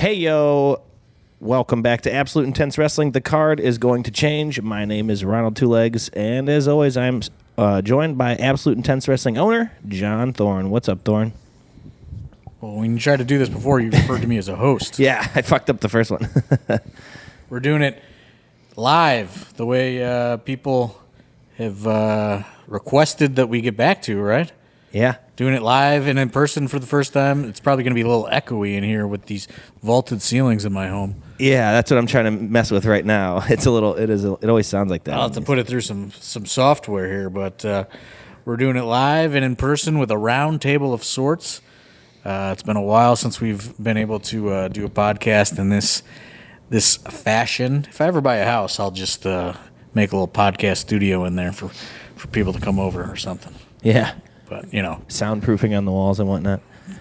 Hey, yo. Welcome back to Absolute Intense Wrestling. The card is going to change. My name is Ronald Two Legs, and as always, I'm joined by Absolute Intense Wrestling owner, John Thorne. What's up, Thorne? Well, when you tried to do this before, you referred to me as a host. Yeah, I fucked up the first one. We're doing it live, the way people have requested that we get back to, right? Yeah. Doing it live and in person for the first time. It's probably going to be a little echoey in here with these vaulted ceilings in my home. Yeah, that's what I'm trying to mess with right now. It always sounds like that. I'll have to put it through some software here, but we're doing it live and in person with a round table of sorts. It's been a while since we've been able to do a podcast in this fashion. If I ever buy a house, I'll just make a little podcast studio in there for people to come over or something. Yeah. But, you know. Soundproofing on the walls and whatnot.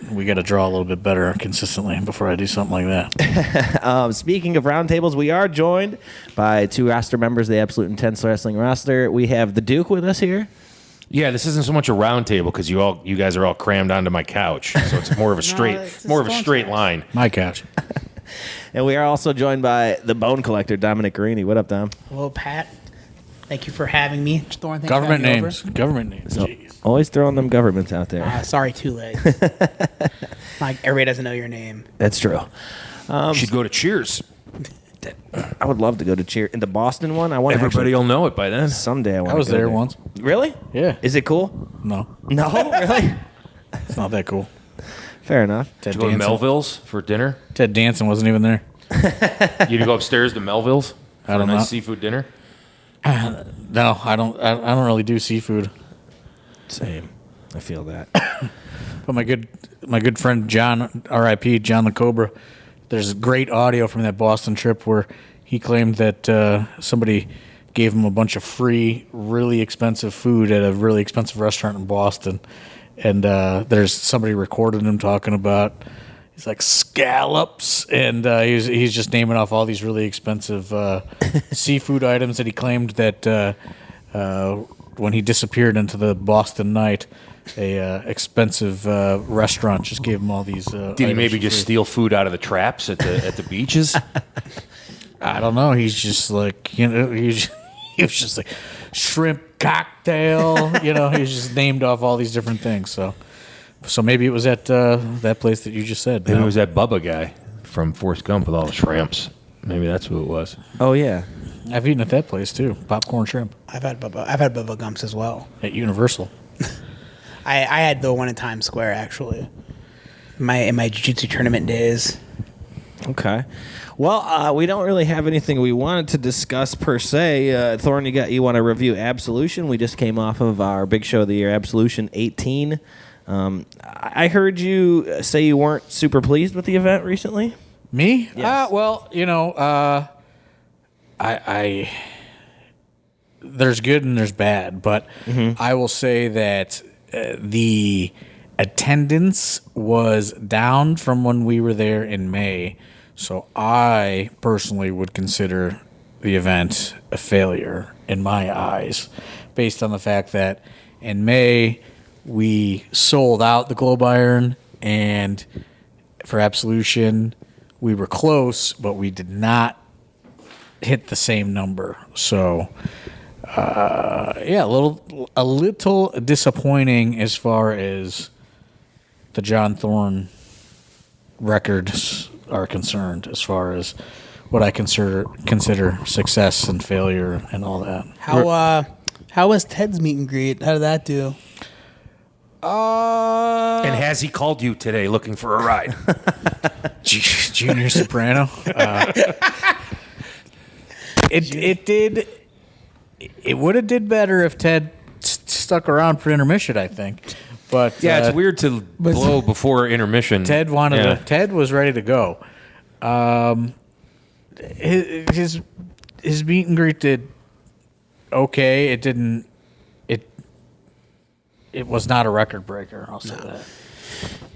We got to draw a little bit better consistently before I do something like that. Speaking of roundtables, we are joined by two roster members of the Absolute Intense Wrestling roster. We have the Duke with us here. Yeah, this isn't so much a round table because you guys are all crammed onto my couch, so it's more of a straight line. My couch. And we are also joined by the Bone Collector, Dominic Guarini. What up, Dom? Hello, Pat. Thank you for having me. Thorne, thanks Government for having me names. Government names. So, Jeez. always throwing them governments out there. Sorry, Two Legs. Like everybody doesn't know your name. That's true. Should go to Cheers. I would love to go to Cheer in the Boston one. I want Everybody will know it by then. someday. I want. I was there once. Really? Yeah. Is it cool? No, No, really. it's not that cool. Fair enough. Ted Did you go to Danson. Melville's for dinner? Ted Danson wasn't even there. You didn't go upstairs to Melville's for I don't a nice know. seafood dinner? No, I don't really do seafood. Same. I feel that. But my good friend John, R.I.P. John the Cobra. There's great audio from that Boston trip where he claimed that somebody gave him a bunch of free, really expensive food at a really expensive restaurant in Boston, and there's somebody recorded him talking about he's like scallops, and he's just naming off all these really expensive seafood items that he claimed that when he disappeared into the Boston night, a expensive restaurant just gave him all these. Did he maybe just steal food out of the traps at the beaches? I don't know. He's just like, he was just like shrimp cocktail. He was just named off all these different things. So maybe it was at that place that you just said. Maybe it was that Bubba guy from Forrest Gump with all the shrimps. Maybe that's who it was. Oh yeah. I've eaten at that place too. Popcorn shrimp I've had Bubba Gumps as well. at Universal. I had the one in Times Square actually. In my jiu-jitsu tournament days. Okay. Well, we don't really have anything we wanted to discuss per se. Thorne, you want to review Absolution? We just came off of our big show of the year, Absolution 18. I heard you say you weren't super pleased with the event recently. Me? Yes. Well, I there's good and there's bad, but I will say that the attendance was down from when we were there in May. So I personally would consider the event a failure in my eyes, based on the fact that in May we sold out the Globe Iron, and for Absolution we were close, but we did not hit the same number. So a little disappointing as far as the John Thorne records are concerned, as far as what I consider success and failure and all that. How was Ted's meet and greet? How did that do? And has he called you today looking for a ride? Junior Soprano. It did. It would have did better if Ted stuck around for intermission, I think. But Yeah, it's weird to blow before intermission. Ted Ted was ready to go. His meet and greet did okay. It didn't. It was not a record breaker. I'll say that.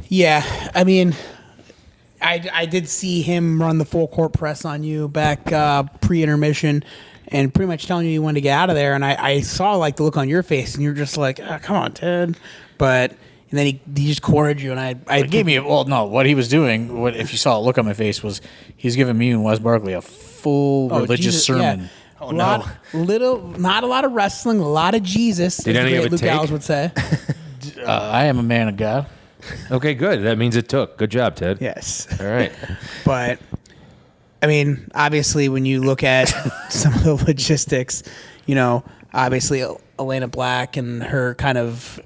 Yeah, I mean, I did see him run the full court press on you back pre-intermission, and pretty much telling you wanted to get out of there. And I saw like the look on your face, and you're just like, oh, "Come on, Ted." But and then he just cornered you, and I It gave me what he was doing, what if you saw a look on my face, was he's giving me and Wes Barkley a full religious Jesus, sermon. Yeah. Not a lot of wrestling, a lot of Jesus. Did as any the of great it Luke take? Gallows would say. I am a man of God. Okay, good. That means it took. Good job, Ted. Yes. All right. But I mean, obviously, when you look at some of the logistics, obviously Elena Black and her kind of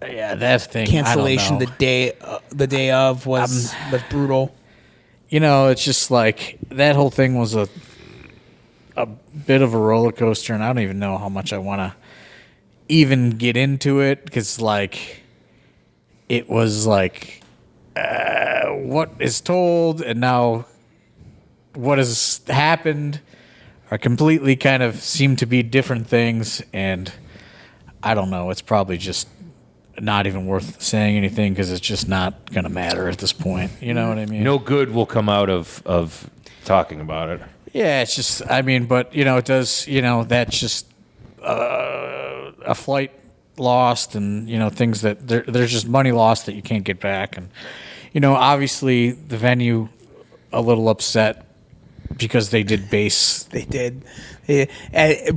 Yeah, that thing. cancellation I don't know. the day of was brutal. It's just like that whole thing was a bit of a roller coaster, and I don't even know how much I want to even get into it, because it was what is told and now what has happened are completely kind of seem to be different things, and I don't know. It's probably just not even worth saying anything, because it's just not going to matter at this point. You know what I mean? No good will come out of talking about it. Yeah, it's just, but, it does, that's just a flight lost, and, things that there's just money lost that you can't get back. And, obviously the venue a little upset because they did base. They did.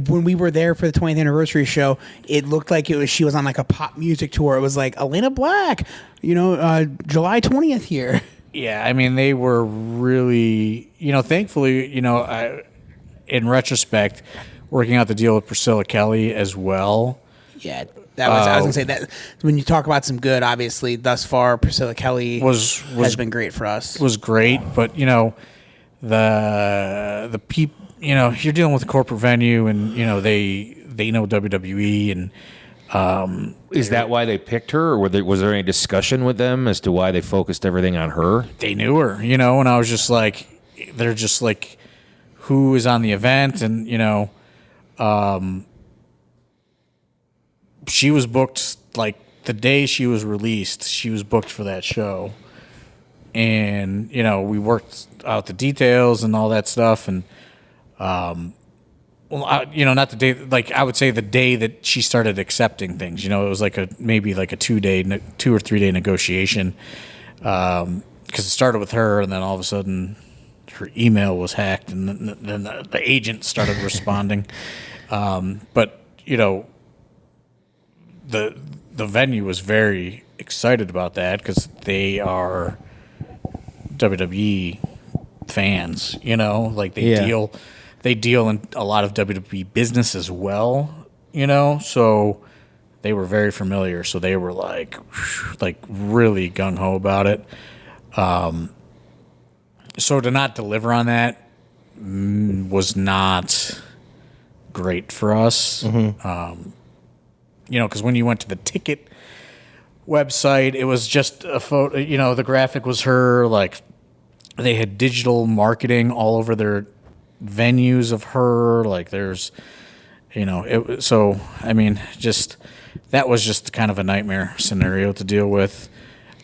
When we were there for the 20th anniversary show, it looked like she was on like a pop music tour. It was like Elena Black, July 20th here. Yeah, they were really, thankfully, in retrospect, working out the deal with Priscilla Kelly as well. Yeah, that was. I was gonna say that when you talk about some good, obviously thus far, Priscilla Kelly has been great for us. Was great, but the people, you're dealing with a corporate venue, and they know WWE, and Is that why they picked her, or was there any discussion with them as to why they focused everything on her? they knew her, and I was just like, they're just like, who is on the event, and she was booked like the day she was released. She was booked for that show, and we worked out the details and all that stuff, and not the day, I would say the day that she started accepting things. It was maybe a 2 or 3 day negotiation, because it started with her, and then all of a sudden her email was hacked, and then the agent started responding. But the venue was very excited about that, because they are WWE fans. They deal in a lot of WWE business as well, so they were very familiar. So they were really gung ho about it. So to not deliver on that was not great for us. Because when you went to the ticket website, it was just a photo. The graphic was her. They had digital marketing all over their venues of her. There's, so just that was just kind of a nightmare scenario to deal with.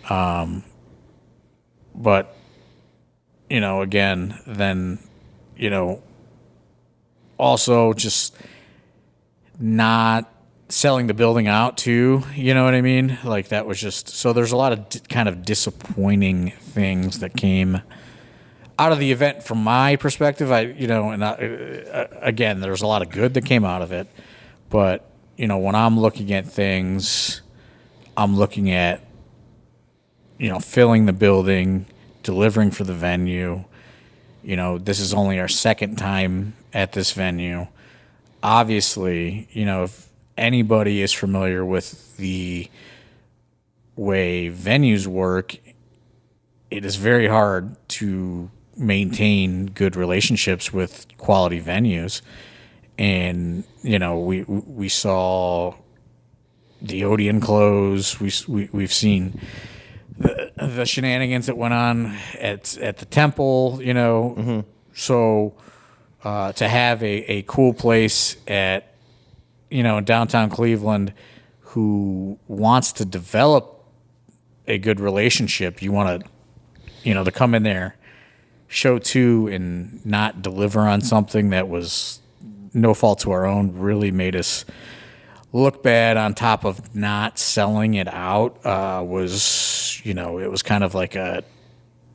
But again, then also just not selling the building out too, you know what I mean? That was just, so there's a lot of kind of disappointing things that came out of the event from my perspective. Again, there's a lot of good that came out of it, but when I'm looking at things, I'm looking at filling the building, delivering for the venue. This is only our second time at this venue. Obviously, if anybody is familiar with the way venues work, it is very hard to maintain good relationships with quality venues. And, we saw the Odeon close. We've seen the shenanigans that went on at the Temple, So to have a cool place at, downtown Cleveland, who wants to develop a good relationship, you want to, to come in there, show two, and not deliver on something that was no fault to our own, really made us look bad on top of not selling it out was, it was kind of like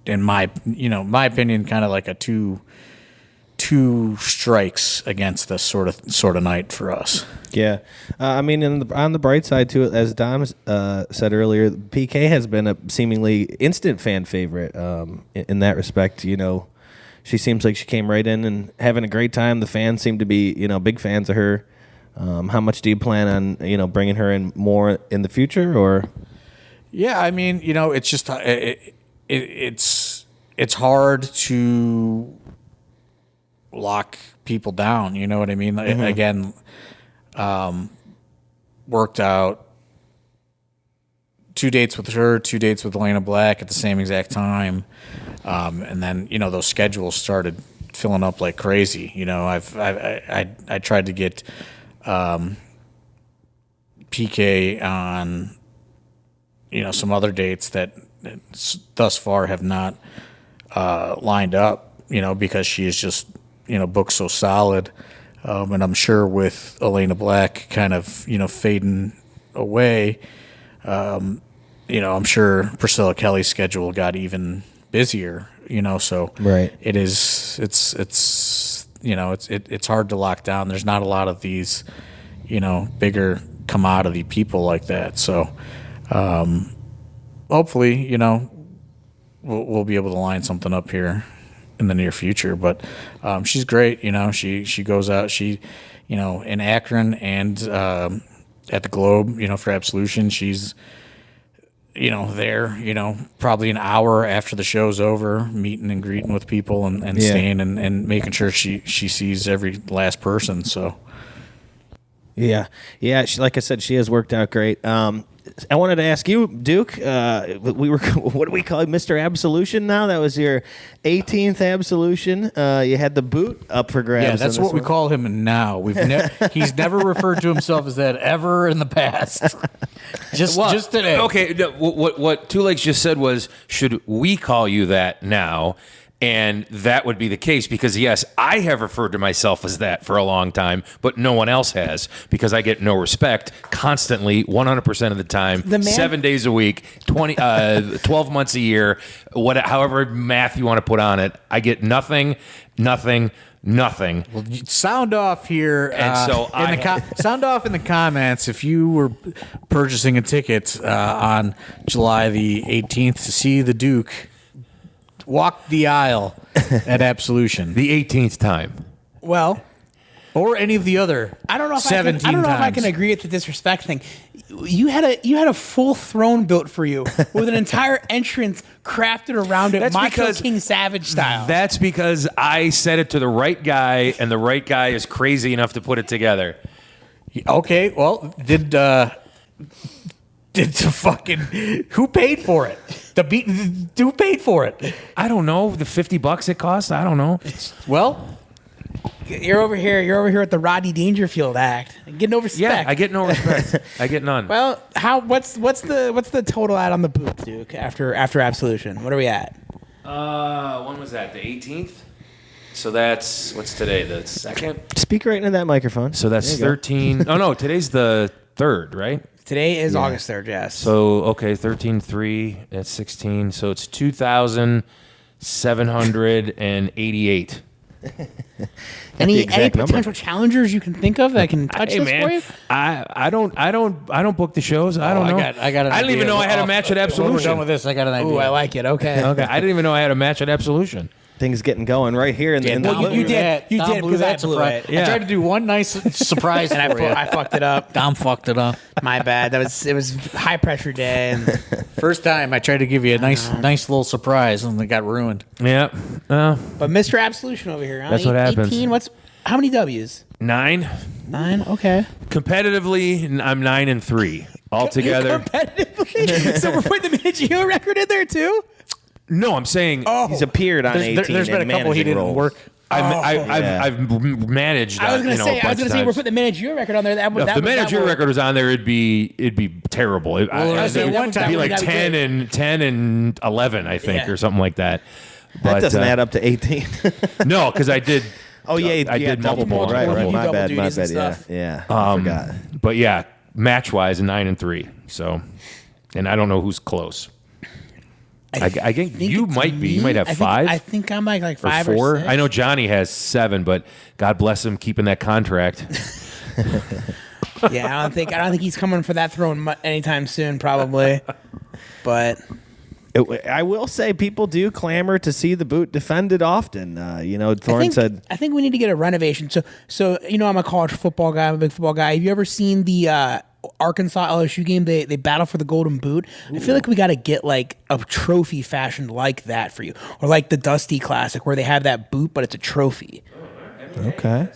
in my opinion, kind of like a two strikes against this sort of night for us. Yeah, I mean, on the bright side too, as Dom said earlier, PK has been a seemingly instant fan favorite. In that respect, she seems like she came right in and having a great time. The fans seem to be, big fans of her. How much do you plan on, bringing her in more in the future, or? Yeah, I mean, it's just it's hard to lock people down. You know what I mean? Mm-hmm. Again, worked out 2 dates with her, 2 dates with Elena Black at the same exact time, and then those schedules started filling up like crazy. I tried to get PK on some other dates that thus far have not lined up. Because she is just booked so solid, and I'm sure with Elena Black kind of fading away, I'm sure Priscilla Kelly's schedule got even busier. So Right. It's hard to lock down. There's not a lot of these bigger commodity people like that. So hopefully we'll be able to line something up here in the near future. But she's great. She goes out. She in Akron and at the Globe. For Absolution, she's there, probably an hour after the show's over, meeting and greeting with people and Yeah. staying and making sure she sees every last person. So Yeah. Like I said, she has worked out great. I wanted to ask you, Duke. What do we call it, Mr. Absolution? Now that was your 18th Absolution. You had the boot up for grabs. yeah, that's what we call him now. He's never referred to himself as that ever in the past. Just today. Okay, no, what Two Legs just said was, should we call you that now? And that would be the case because, yes, I have referred to myself as that for a long time, but no one else has because I get no respect constantly, 100% of the time, 7 days a week, 12 months a year, however math you want to put on it. I get nothing. Well, sound off here, And so sound off in the comments if you were purchasing a ticket on July the 18th to see the Duke walk the aisle at Absolution, the 18th time. Well, or any of the other. I don't know if 17 I don't know if I times. can agree with the disrespect thing. You had a full throne built for you with an entire entrance crafted around it, That's Macho because- King Savage style. That's because I said it to the right guy, and the right guy is crazy enough to put it together. Okay, well, did the fucking who paid for it? Who paid for it? I don't know, the $50 it costs. I don't know. Well, You're over here with the Rodney Dangerfield act, getting no respect. Yeah, I get no respect. I get none. Well, what's the total out on the boot, Duke? After Absolution, what are we at? When was that? The 18th. So that's what's today? The 2nd. Speak right into that microphone. So that's There you go. 13. Oh no, today's the 3rd, right? Today is August 3rd, yes. So okay, 13.3. That's 16. So it's 2,788. any exact number. potential challengers you can think of that can touch Hey this man, for you? I don't book the shows. I don't know. I got. I didn't even know I had a match at When Absolution. we're done with this, I got an idea. Ooh, I like it. Okay. Okay, I didn't even know I had a match at Absolution. Things getting going right here in the Dom living you room. did. You Dom did, blew because I that blew surprise. it. Yeah. I tried to do one nice surprise And for you. I fucked it up. Dom fucked it up. My bad. It was high pressure day, and First time I tried to give you a nice little surprise, and it got ruined. Yeah. but Mr. Absolution over here. Huh? That's what happens. 18. How many W's? 9. 9. Okay. Competitively, I'm 9-3 altogether. Competitively. So we're putting the Minigio record in there too. No, I'm saying He's appeared on 18. There's been a in couple he managing didn't roles. work. I've managed. I was gonna say. a bunch of We're times. putting the Minigio record on there. That If the manager record was on there, it'd be terrible. I was It'd saying one time be like that'd be 10 and 11, I think, Yeah. or something like that. That But, doesn't add up to 18. No, because I did Oh yeah, I did multiple. Right. You do My double bad. My duties and bad. stuff. Yeah. I forgot. But yeah, match wise, 9-3. So, and I don't know who's close. I think you it's might be. You me. might have I think- 5. I think I'm like or 5 4. or 6. I know Johnny has 7, but God bless him keeping that contract. Yeah, I don't think he's coming for that throne anytime soon, probably. But I will say people do clamor to see the boot defended often. Thorne said. I think we need to get a renovation. So I'm a college football guy. I'm a big football guy. Have you ever seen the Arkansas LSU game? They battle for the golden boot. I feel like we got to get like a trophy fashioned like that for you, or like the Dusty Classic where they have that boot, but it's a trophy. Okay.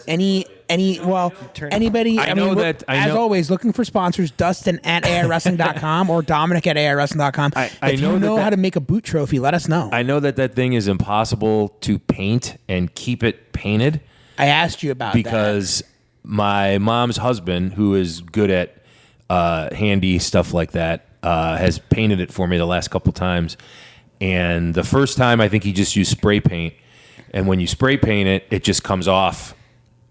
Anybody? I know look, that- I as know- always, looking for sponsors. Dustin at AIWrestling.com or Dominic at AIWrestling.com. I If know you know that- how to make a boot trophy, let us know. I know that thing is impossible to paint and keep it painted I asked you about that. because my mom's husband, who is good at handy stuff like that, has painted it for me the last couple times. And the first time, I think he just used spray paint. And when you spray paint it, it just comes off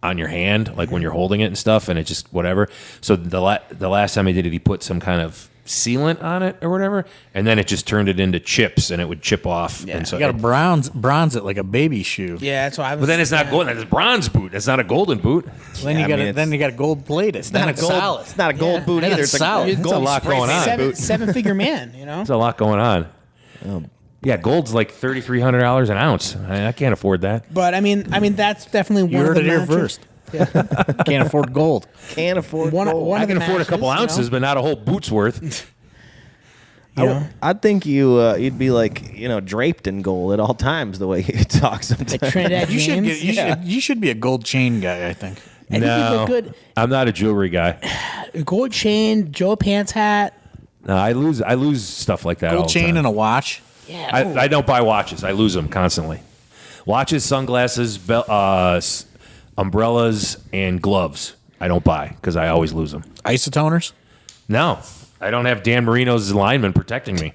on your hand, like when you're holding it and stuff, and it just whatever. So the last time he did it, he put some kind of sealant on it or whatever, and then it just turned it into chips, and it would chip off. Yeah. And so You got to bronze it like a baby shoe. Yeah, that's why I was. but then it's not gold. That's a bronze boot. That's not a golden boot. Then you got mean, you got to gold plate it. It's not a gold. solid. It's not a gold boot Then either. it's It's like solid. a It's a gold lot spray going on. painted boot. seven-figure man. There's a lot going on. Yeah, gold's like $3,300 an ounce. I can't afford that. But I mean, that's definitely You one heard of it the here matches. first. Can't afford gold. Can't afford One gold. of I the can afford a matches, couple you know? ounces, but not a whole boot's worth. I think you'd be like draped in gold at all times the way you talk sometimes. Like Trinidad You should James. you should be a gold chain guy. I think. I think you look good. I'm not a jewelry guy. Gold chain, Joe Pants hat. No, I lose stuff like that. all Gold the chain time. and a watch. Yeah. I don't buy watches. I lose them constantly. Watches, sunglasses, umbrellas, and gloves. I don't buy because I always lose them. Isotoners. No, I don't have Dan Marino's lineman protecting me.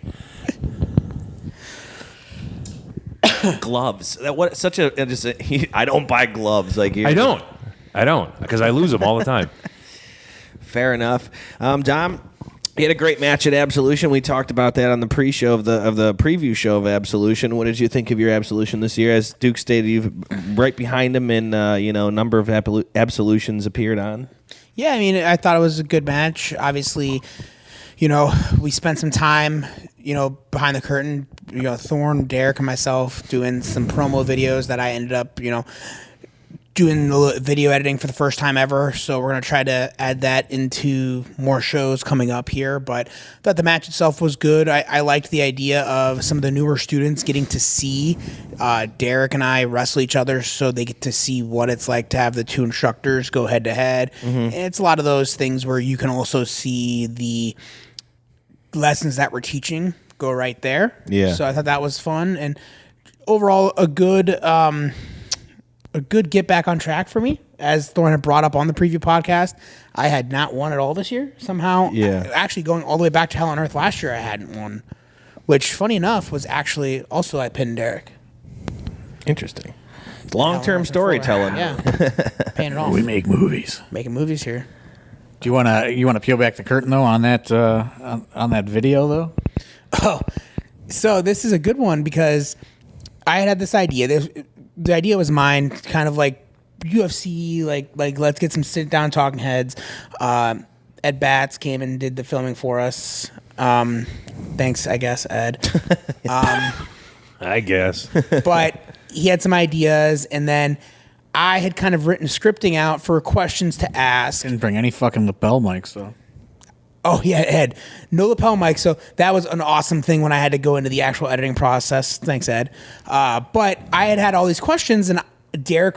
Gloves. I don't buy gloves. Like I don't because I lose them all the time. Fair enough. Dom, you had a great match at Absolution. We talked about that on the pre-show of the preview show of Absolution. What did you think of your Absolution this year? As Duke stated, you've right behind him, and a number of Absolutions appeared on. Yeah, I mean, I thought it was a good match. Obviously, we spent some time, behind the curtain. Thorne, Derek, and myself doing some promo videos that I ended up, doing the video editing for the first time ever. So we're going to try to add that into more shows coming up here. But I thought the match itself was good. I liked the idea of some of the newer students getting to see Derek and I wrestle each other, so they get to see what it's like to have the two instructors go head to head. And it's a lot of those things where you can also see the lessons that we're teaching go right there. Yeah. So I thought that was fun, and overall a good get back on track for me. As Thorne had brought up on the preview podcast, I had not won at all this year. Somehow, actually going all the way back to Hell on Earth last year, I hadn't won. Which, funny enough, was actually also I pinned Derek. Interesting. Long-term storytelling. Yeah, paying it off. We make movies. Making movies here. Do you want to peel back the curtain though on that on that video though? Oh, so this is a good one because I had this idea. The idea was mine, kind of like UFC, like let's get some sit down talking heads. Ed Batts came and did the filming for us. Thanks, I guess, Ed. I guess. But he had some ideas, and then I had kind of written scripting out for questions to ask. Didn't bring any fucking lapel mics though. Oh, yeah, Ed. No lapel mic. So that was an awesome thing when I had to go into the actual editing process. Thanks, Ed. But I had all these questions, and Derek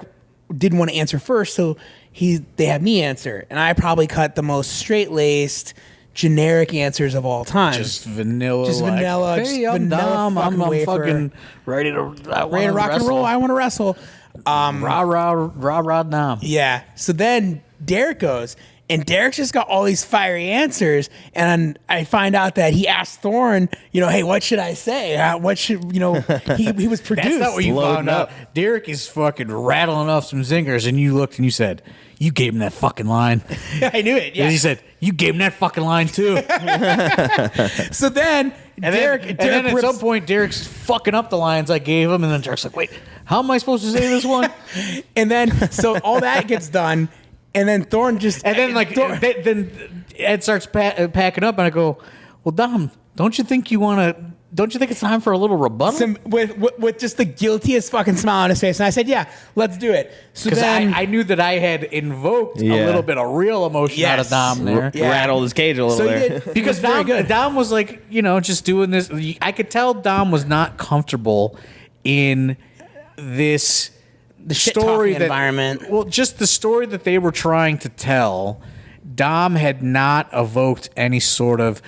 didn't want to answer first, so they had me answer. And I probably cut the most straight-laced, generic answers of all time. Just vanilla. Just like, vanilla, Hey, just I'm vanilla Dom. fucking I'm wafer. fucking ready to rock and roll. I want to wrestle. Rah, Dom. Yeah. So then Derek goes, And Derek's just got all these fiery answers, and I find out that he asked Thorne, hey, what should I say? What should he was produced. That's not what you Loading found out. Derek is fucking rattling off some zingers, and you looked and you said, "You gave him that fucking line." I knew it. Yeah. And he said, "You gave him that fucking line too." So then Derek at rips- some point, Derek's fucking up the lines I gave him, and then Derek's like, "Wait, how am I supposed to say this one?" and then so all that gets done, and then Thorne just And then then Ed starts packing up, and I go, "Well, Dom, don't you think it's time for a little rebuttal?" with just the guiltiest fucking smile on his face, and I said, "Yeah, let's do it." So Because then I knew that I had invoked a Yeah. little bit of real emotion out of Yes. Dom there. Yeah. Rattled his cage a little So he there. did. Because very good. Dom was like, just doing this. I could tell Dom was not comfortable in this shit-talking environment. Well, just the story that they were trying to tell. Dom had not evoked any sort of,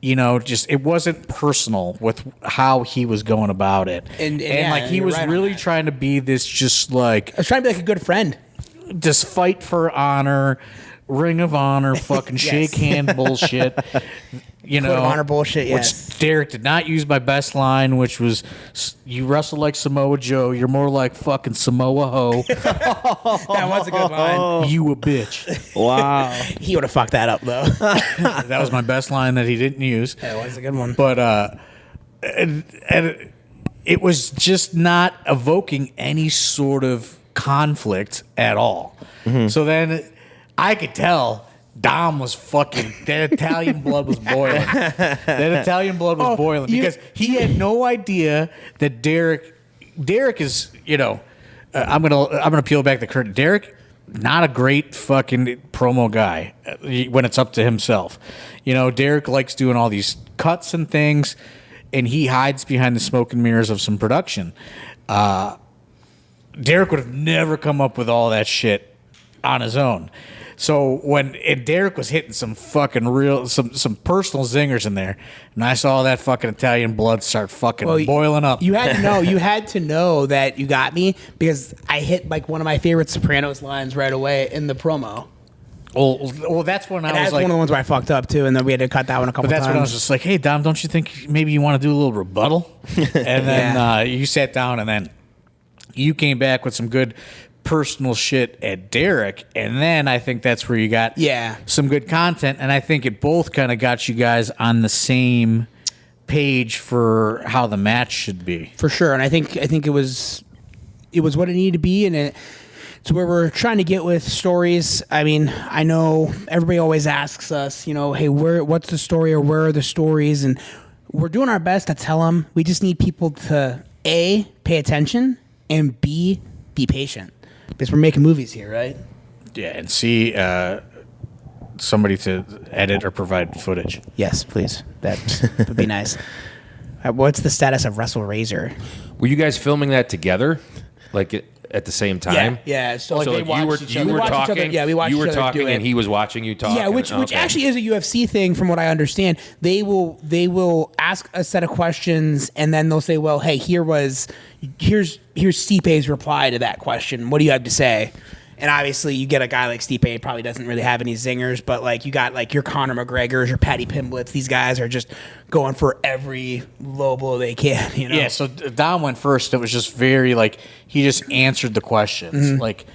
just it wasn't personal with how he was going about it, And yeah, he you're was right on really that. trying to be this just like I was trying to be like a good friend. just fight for honor, Ring of Honor, fucking Yes. shake hand bullshit. Code of honor bullshit. Yes. Which Derek did not use my best line, which was, "You wrestle like Samoa Joe. You're more like fucking Samoa Ho. That was a good line. You a bitch." Wow. He would have fucked that up though. That was my best line that he didn't use. That was a good one. But and it was just not evoking any sort of conflict at all. So then I could tell Dom was fucking, that Italian blood was boiling. That Italian blood was boiling because he had no idea that Derek is, I'm gonna peel back the curtain. Derek, not a great fucking promo guy when it's up to himself. Derek likes doing all these cuts and things, and he hides behind the smoke and mirrors of some production. Derek would have never come up with all that shit on his own. So when Derek was hitting some fucking some personal zingers in there, and I saw that fucking Italian blood start fucking boiling up. You had to know that you got me because I hit like one of my favorite Sopranos lines right away in the promo. Well, that's when And I was that's like, one of the ones where I fucked up too, and then we had to cut that one a couple but that's times. when I was just like, "Hey, Dom, don't you think maybe you want to do a little rebuttal?" And then you sat down, and then you came back with some good personal shit at Derek, and then I think that's where you got some good content, and I think it both kind of got you guys on the same page for how the match should be. For sure, and I think it was what it needed to be, and it's where we're trying to get with stories. I mean, I know everybody always asks us, hey, what's the story or where are the stories, and we're doing our best to tell them. We just need people to A, pay attention, and B, be patient. Because we're making movies here, right? Yeah, and see somebody to edit or provide footage. Yes, please. That would be nice. What's the status of Wrestle Razor? Were you guys filming that together, like at the same time? Yeah. So like So they like watched you each other. were We watched each other- talking. Yeah, we watched You each were other do talking, it. and he was watching you talk. Yeah, which Okay. actually is a UFC thing, from what I understand. They will ask a set of questions, and then they'll say, "Well, hey, here's Stipe's reply to that question. What do you have to say?" And obviously, you get a guy like Stipe, probably doesn't really have any zingers, but like you got like your Conor McGregor's, your Patty Pimblets. These guys are just going for every low blow they can. Yeah, so Dom went first. It was just very like he just answered the questions, like,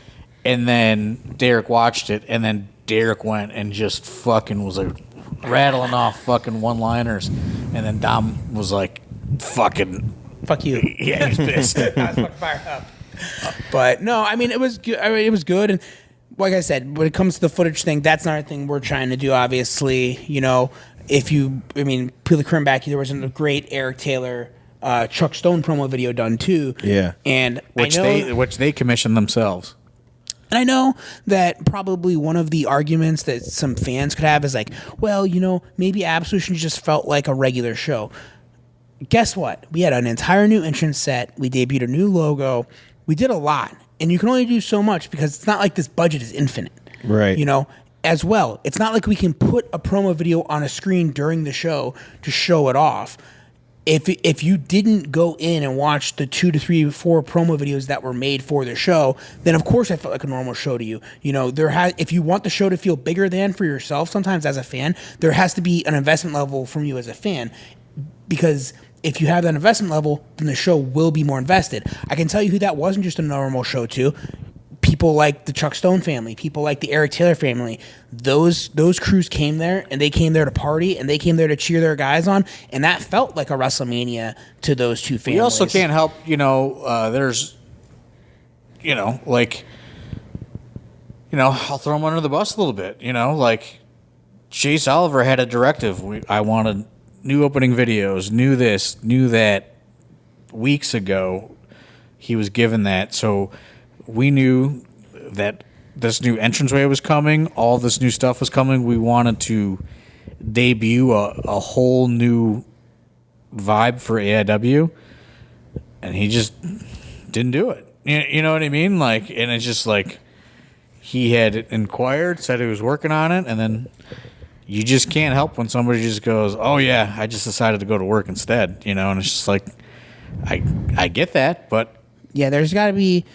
and then Derek watched it, and then Derek went and just fucking was like rattling off fucking one-liners, and then Dom was like, "Fucking fuck you." Yeah, he's pissed. I was fucking fired up. But no, I mean it was good. It was good, and like I said, when it comes to the footage thing, that's another thing we're trying to do. Obviously, peel the curtain back. There was a great Eric Taylor, Chuck Stone promo video done too. Yeah, and which they commissioned themselves. And I know that probably one of the arguments that some fans could have is like, well, maybe Absolution just felt like a regular show. Guess what? We had an entire new entrance set. We debuted a new logo. We did a lot. And you can only do so much because it's not like this budget is infinite. Right. As well. It's not like we can put a promo video on a screen during the show to show it off. if you didn't go in and watch the 2 to 3 4 promo videos that were made for the show, then of course it felt like a normal show to you. You know, if you want the show to feel bigger than for yourself, sometimes as a fan, there has to be an investment level from you as a fan, because if you have that investment level, then the show will be more invested. I can tell you who that wasn't just a normal show to. People like the Chuck Stone family, people like the Eric Taylor family. Those crews came there, and they came there to party, and they came there to cheer their guys on, and that felt like a WrestleMania to those two families. We also can't help, there's, like, I'll throw them under the bus a little bit. Like Chase Oliver had a directive. I wanted new opening videos, knew this, knew that weeks ago. He was given that, so we knew that this new entranceway was coming, all this new stuff was coming. We wanted to debut a whole new vibe for AIW, and he just didn't do it. You know what I mean? Like, and it's just like he had inquired, said he was working on it, and then you just can't help when somebody just goes, "Oh yeah, I just decided to go to work instead," and it's just like, I get that, but yeah, there's got to be,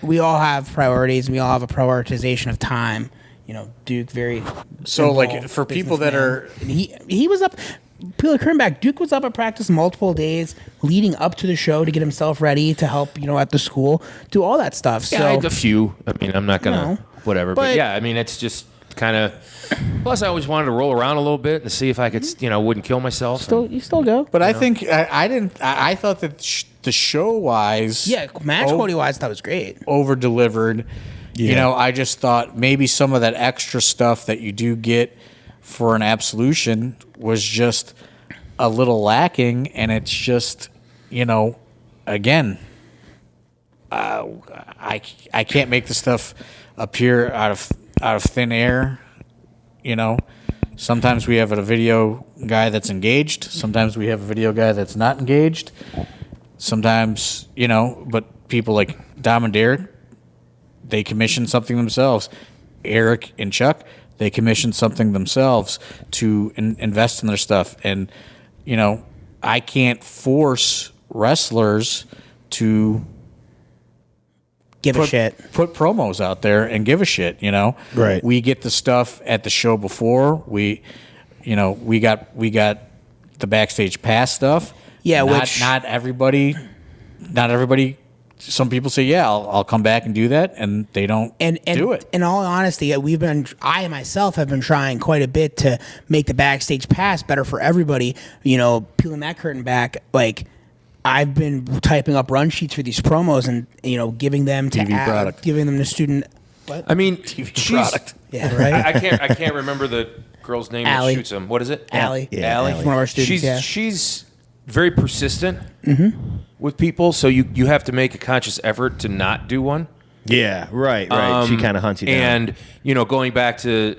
we all have priorities, and we all have a prioritization of time. Duke very so like for people that are he was up. Peel the back. Duke was up at practice multiple days leading up to the show to get himself ready to help, at the school, do all that stuff. Yeah, so I had a few. I mean, I'm not gonna whatever, but yeah, I mean, it's just kind of. Plus, I always wanted to roll around a little bit and see if I could, wouldn't kill myself. You still go. But I think I didn't. I thought that the show wise, match quality wise, that was great. Over delivered. Yeah. I just thought maybe some of that extra stuff that you do get for an Absolution was just a little lacking, and it's just, again, I can't make the stuff appear out of thin air. Sometimes we have a video guy that's engaged. Sometimes we have a video guy that's not engaged. Sometimes, but people like Dom and Derek, they commission something themselves. Eric and Chuck, they commission something themselves to invest in their stuff. And, I can't force wrestlers to give a shit. Put promos out there and give a shit, Right. We get the stuff at the show before. We got the backstage pass stuff. Yeah, not everybody. Some people say, "Yeah, I'll come back and do that," and they don't do it. In all honesty, I myself have been trying quite a bit to make the backstage pass better for everybody. Peeling that curtain back, like I've been typing up run sheets for these promos and giving them to giving them to student. What? I mean, TV product. Yeah, right. I can't remember the girl's name Allie. that shoots him. What is it? Allie. Yeah, Allie. Allie. One of our students. She's very persistent with people, so you have to make a conscious effort to not do one. Yeah, right. She kind of hunts you down. And, going back to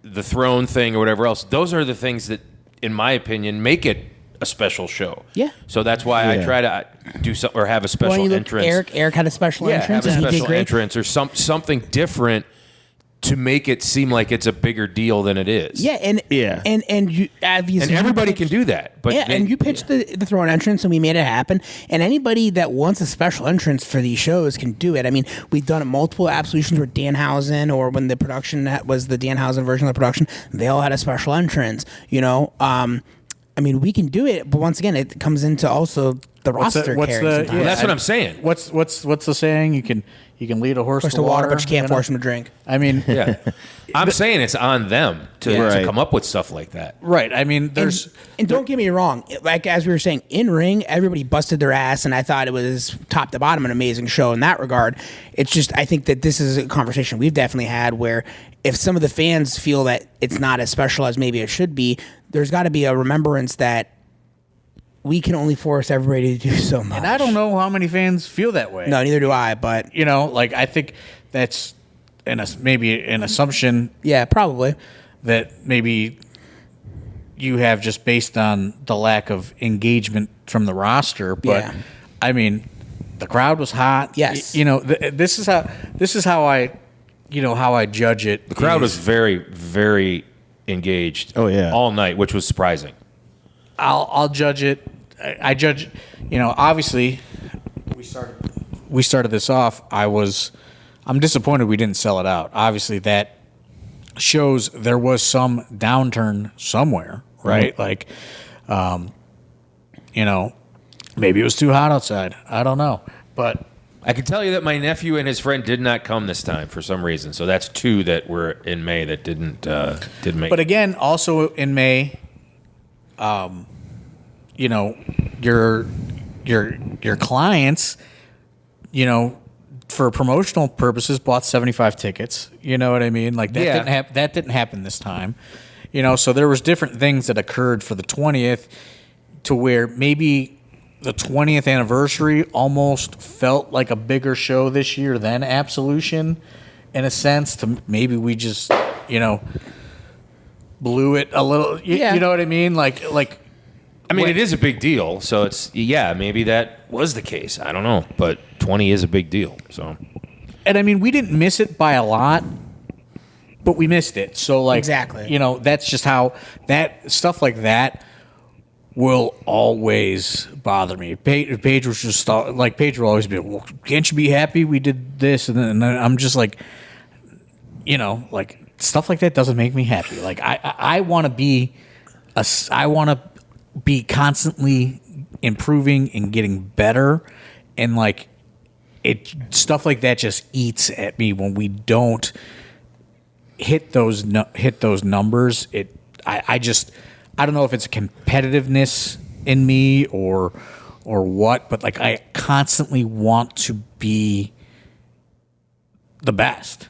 the throne thing or whatever else, those are the things that, in my opinion, make it a special show. Yeah. So that's why I try to do something or have a special entrance. Eric had a special entrance. Have a and he did special great. entrance or something different to make it seem like it's a bigger deal than it is. Yeah, and you obviously And everybody can do that. But and you pitched the throne entrance, and we made it happen. And anybody that wants a special entrance for these shows can do it. I mean, we've done it multiple Absolutions where Danhausen, or when the production was the Danhausen version of the production, they all had a special entrance. I mean, we can do it, but once again, it comes into also the roster carry. Well, that's what I'm saying. What's the saying? You can lead a horse to water, but you can't force him to drink. I mean, Yeah. I'm saying it's on them to come up with stuff like that. right. I mean, there's And don't get me wrong, like as we were saying, in ring, everybody busted their ass, and I thought it was top to bottom an amazing show in that regard. It's just, I think that this is a conversation we've definitely had where if some of the fans feel that it's not as special as maybe it should be, there's got to be a remembrance that we can only force everybody to do so much. and I don't know how many fans feel that way. No, neither do I, but I think that's maybe an assumption yeah, probably. that maybe you have just based on the lack of engagement from the roster. But Yeah. I mean, the crowd was hot. Yes. This is how I judge it. The crowd was very, very engaged Oh, yeah. all night, which was surprising. I'll judge it. I judge, obviously we started this off. I'm disappointed we didn't sell it out. Obviously that shows there was some downturn somewhere, right? Like, maybe it was too hot outside. I don't know, but I can tell you that my nephew and his friend did not come this time for some reason. So that's 2 that were in May that didn't make. But again, also in May, your clients, for promotional purposes, bought 75 tickets. You know what I mean? Like that didn't happen this time. So there was different things that occurred for the 20th, to where maybe the 20th anniversary almost felt like a bigger show this year than Absolution, in a sense. To maybe we just, blew it a little. You know what I mean? Like. I mean, it is a big deal. So maybe that was the case. I don't know, but 20 is a big deal. So. And I mean, we didn't miss it by a lot, but we missed it. So exactly. That's just how that stuff like that will always bother me. Paige was just like, Paige will always be, well, can't you be happy we did this? And then I'm just like, like stuff like that doesn't make me happy. Like I want to be constantly improving and getting better, and like stuff like that just eats at me when we don't hit those numbers. I don't know if it's a competitiveness in me or what, but like I constantly want to be the best.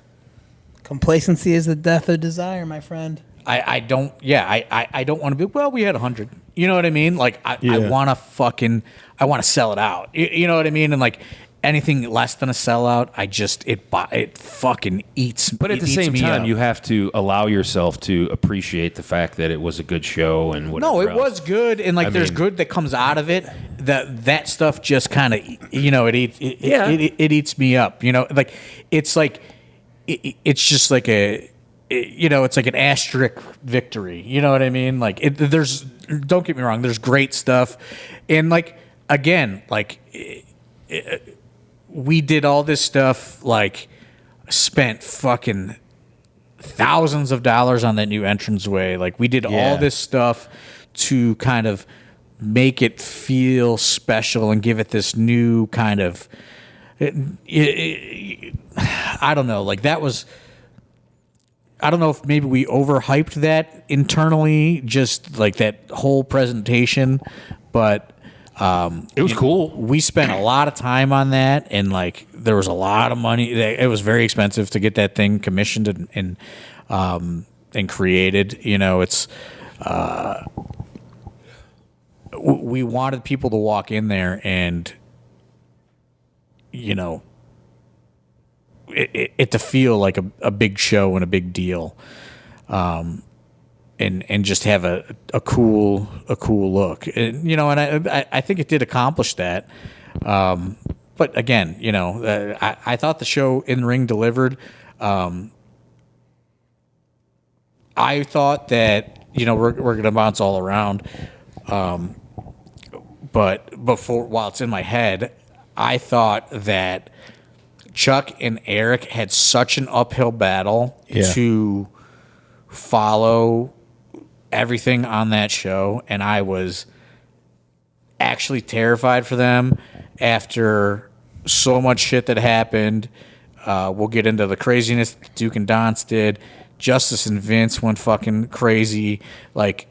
Complacency is the death of desire, my friend. I don't want to be, well, we had 100. You know what I mean? Like I want to sell it out. You know what I mean? And like anything less than a sellout, it fucking eats. But at the same time, you have to allow yourself to appreciate the fact that it was a good show and whatever. No, it was good, and like there's good that comes out of it. That stuff just kind of, it eats me up. Like it's just like it's like an asterisk victory. You know what I mean? Like don't get me wrong, there's great stuff, and like again, like. We did all this stuff, like spent fucking thousands of dollars on that new entranceway. Like we did all this stuff to kind of make it feel special and give it this new kind of, I don't know, like that was, I don't know if maybe we overhyped that internally, just like that whole presentation, but it was cool. We spent a lot of time on that, and like there was a lot of money. It was very expensive to get that thing commissioned and created. It's we wanted people to walk in there and it to feel like a big show and a big deal. And just have a cool look, and I think it did accomplish that. But again, I thought the show in ring delivered. I thought that we're gonna bounce all around, but while it's in my head, I thought that Chuck and Eric had such an uphill battle to follow everything on that show, and I was actually terrified for them after so much shit that happened. We'll get into the craziness Duke and Donce did. Justice and Vince went fucking crazy. Like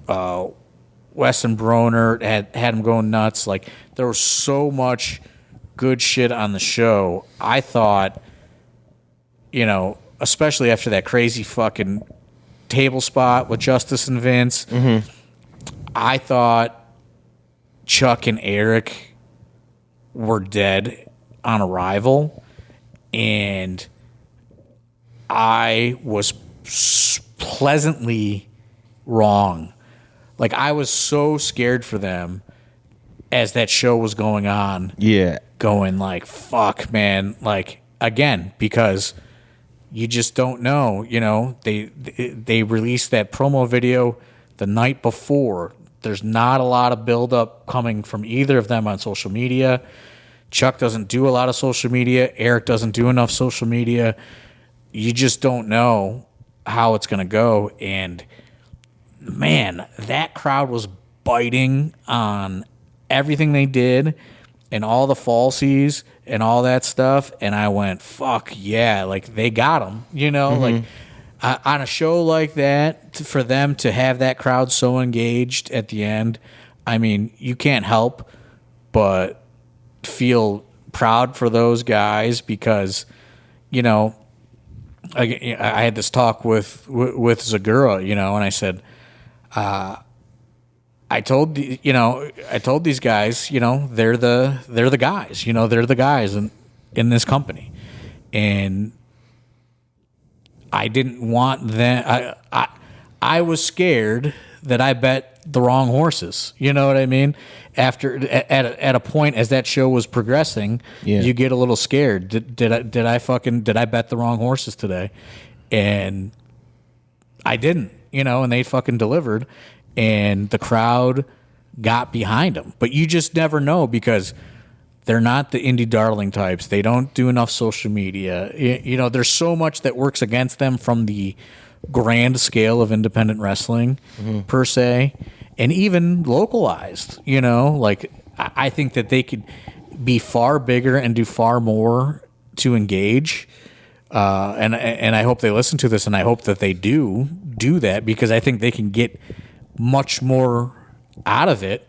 Wes and Broner had him going nuts. Like there was so much good shit on the show. I thought, especially after that crazy fucking table spot with Justice and Vince, I thought Chuck and Eric were dead on arrival, and I was pleasantly wrong. Like I was so scared for them as that show was going on. Yeah. Going like, fuck, man. Like again, because you just don't know, they released that promo video the night before There's not a lot of buildup coming from either of them on social media. Chuck doesn't do a lot of social media. Eric doesn't do enough social media. You just don't know how it's going to go. And man, that crowd was biting on everything they did and all the falsies and all that stuff. And I went, fuck yeah, like they got them, like on a show like that, for them to have that crowd so engaged at the end, I mean, you can't help but feel proud for those guys because, I had this talk with Zagura, and I said, I told these guys, they're the guys, they're the guys in this company, and I didn't want them. I was scared that I bet the wrong horses. You know what I mean? At a point as that show was progressing, you get a little scared. Did I bet the wrong horses today? And I didn't. And they fucking delivered, and the crowd got behind them. But you just never know because they're not the indie darling types. They don't do enough social media. There's so much that works against them from the grand scale of independent wrestling per se, and even localized. Like I think that they could be far bigger and do far more to engage. And I hope they listen to this, and I hope that they do that because I think they can get much more out of it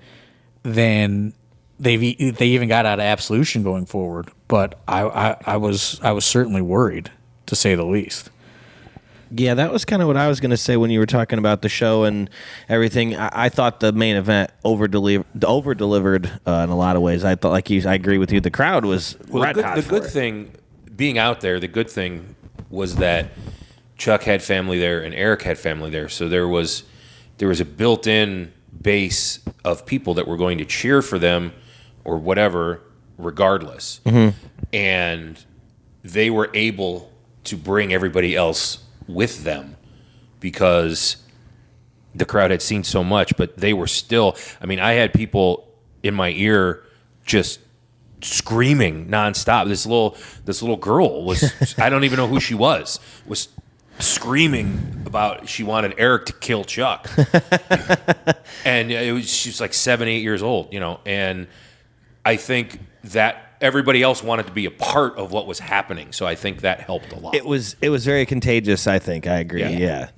than they even got out of Absolution going forward. But I was certainly worried, to say the least. Yeah, that was kind of what I was going to say when you were talking about the show and everything. I thought the main event over-delivered in a lot of ways. I thought, I agree with you. The crowd was red hot. The good thing, being out there, the good thing was that Chuck had family there and Eric had family there. So there was a built-in base of people that were going to cheer for them or whatever, regardless. And they were able to bring everybody else with them because the crowd had seen so much, but they were still, I had people in my ear just screaming nonstop. This little girl was, I don't even know who she was screaming about she wanted Eric to kill Chuck. And she was like 7-8 years old, and I think that everybody else wanted to be a part of what was happening, so I think that helped a lot. It was very contagious, I think. I agree. Yeah.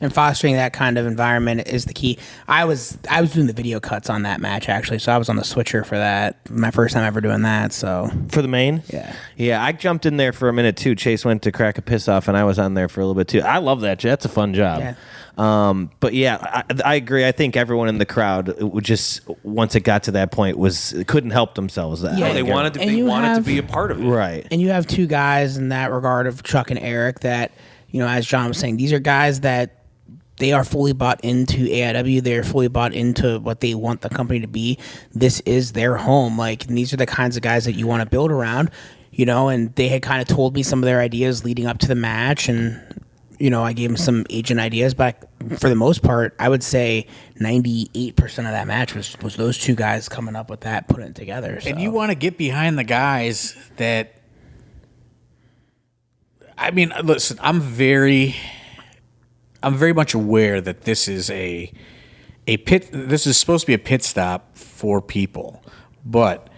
And fostering that kind of environment is the key. I was doing the video cuts on that match, actually, so I was on the switcher for that. My first time ever doing that. So for the main? Yeah, I jumped in there for a minute too. Chase went to crack a piss off, and I was on there for a little bit too. I love that. That's a fun job. Yeah. But yeah, I agree. I think everyone in the crowd would just, once it got to that point, couldn't help themselves. Yeah, they wanted to be a part of it, right? And you have two guys in that regard of Chuck and Eric that, as John was saying, these are guys that they are fully bought into AIW. They're fully bought into what they want the company to be. This is their home. And these are the kinds of guys that you want to build around. And they had kind of told me some of their ideas leading up to the match, and I gave them some agent ideas, but for the most part, I would say 98% of that match was those two guys coming up with that, putting it together. So. And you want to get behind the guys that. Listen, I'm very much aware that this is a pit. This is supposed to be a pit stop for people, but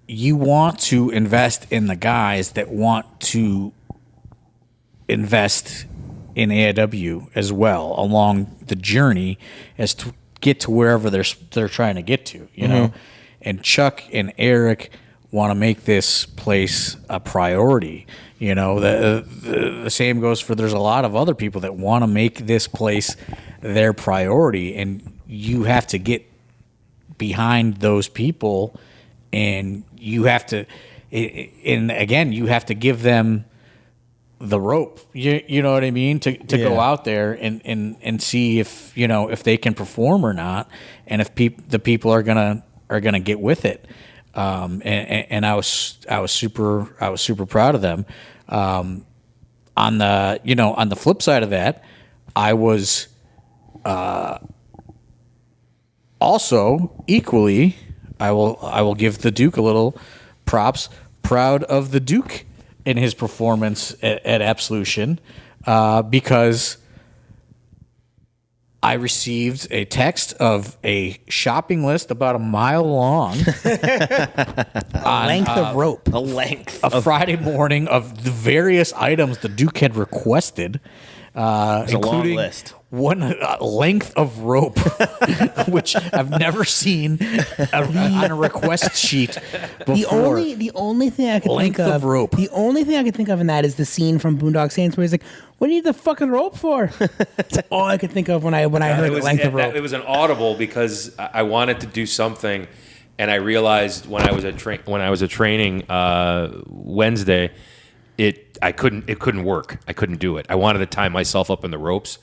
you want to invest in the guys that want to invest in AIW as well along the journey as to get to wherever they're trying to get to, know. And Chuck and Eric want to make this place a priority. The same goes for, there's a lot of other people that want to make this place their priority, and you have to get behind those people, and you have to, and again, you have to give them the rope, you know what I mean, to go out there and see if if they can perform or not, and if the people are gonna get with it. And I was super proud of them. On the flip side of that, I was Also, equally, I will give the Duke a little props. Proud of the Duke in his performance at Absolution, because I received a text of a shopping list about a mile long, Length of rope. The length. a Friday morning of the various items the Duke had requested, a long including list. one length of rope, which I've never seen on a request sheet before. The only thing I could Length think of rope. The only thing I could think of in that is the scene from Boondock Saints where he's like, "What do you need the fucking rope for?" That's all I could think of when I heard the length of rope. It was an audible because I wanted to do something, and I realized when I was at training Wednesday, it couldn't work. I couldn't do it. I wanted to tie myself up in the ropes,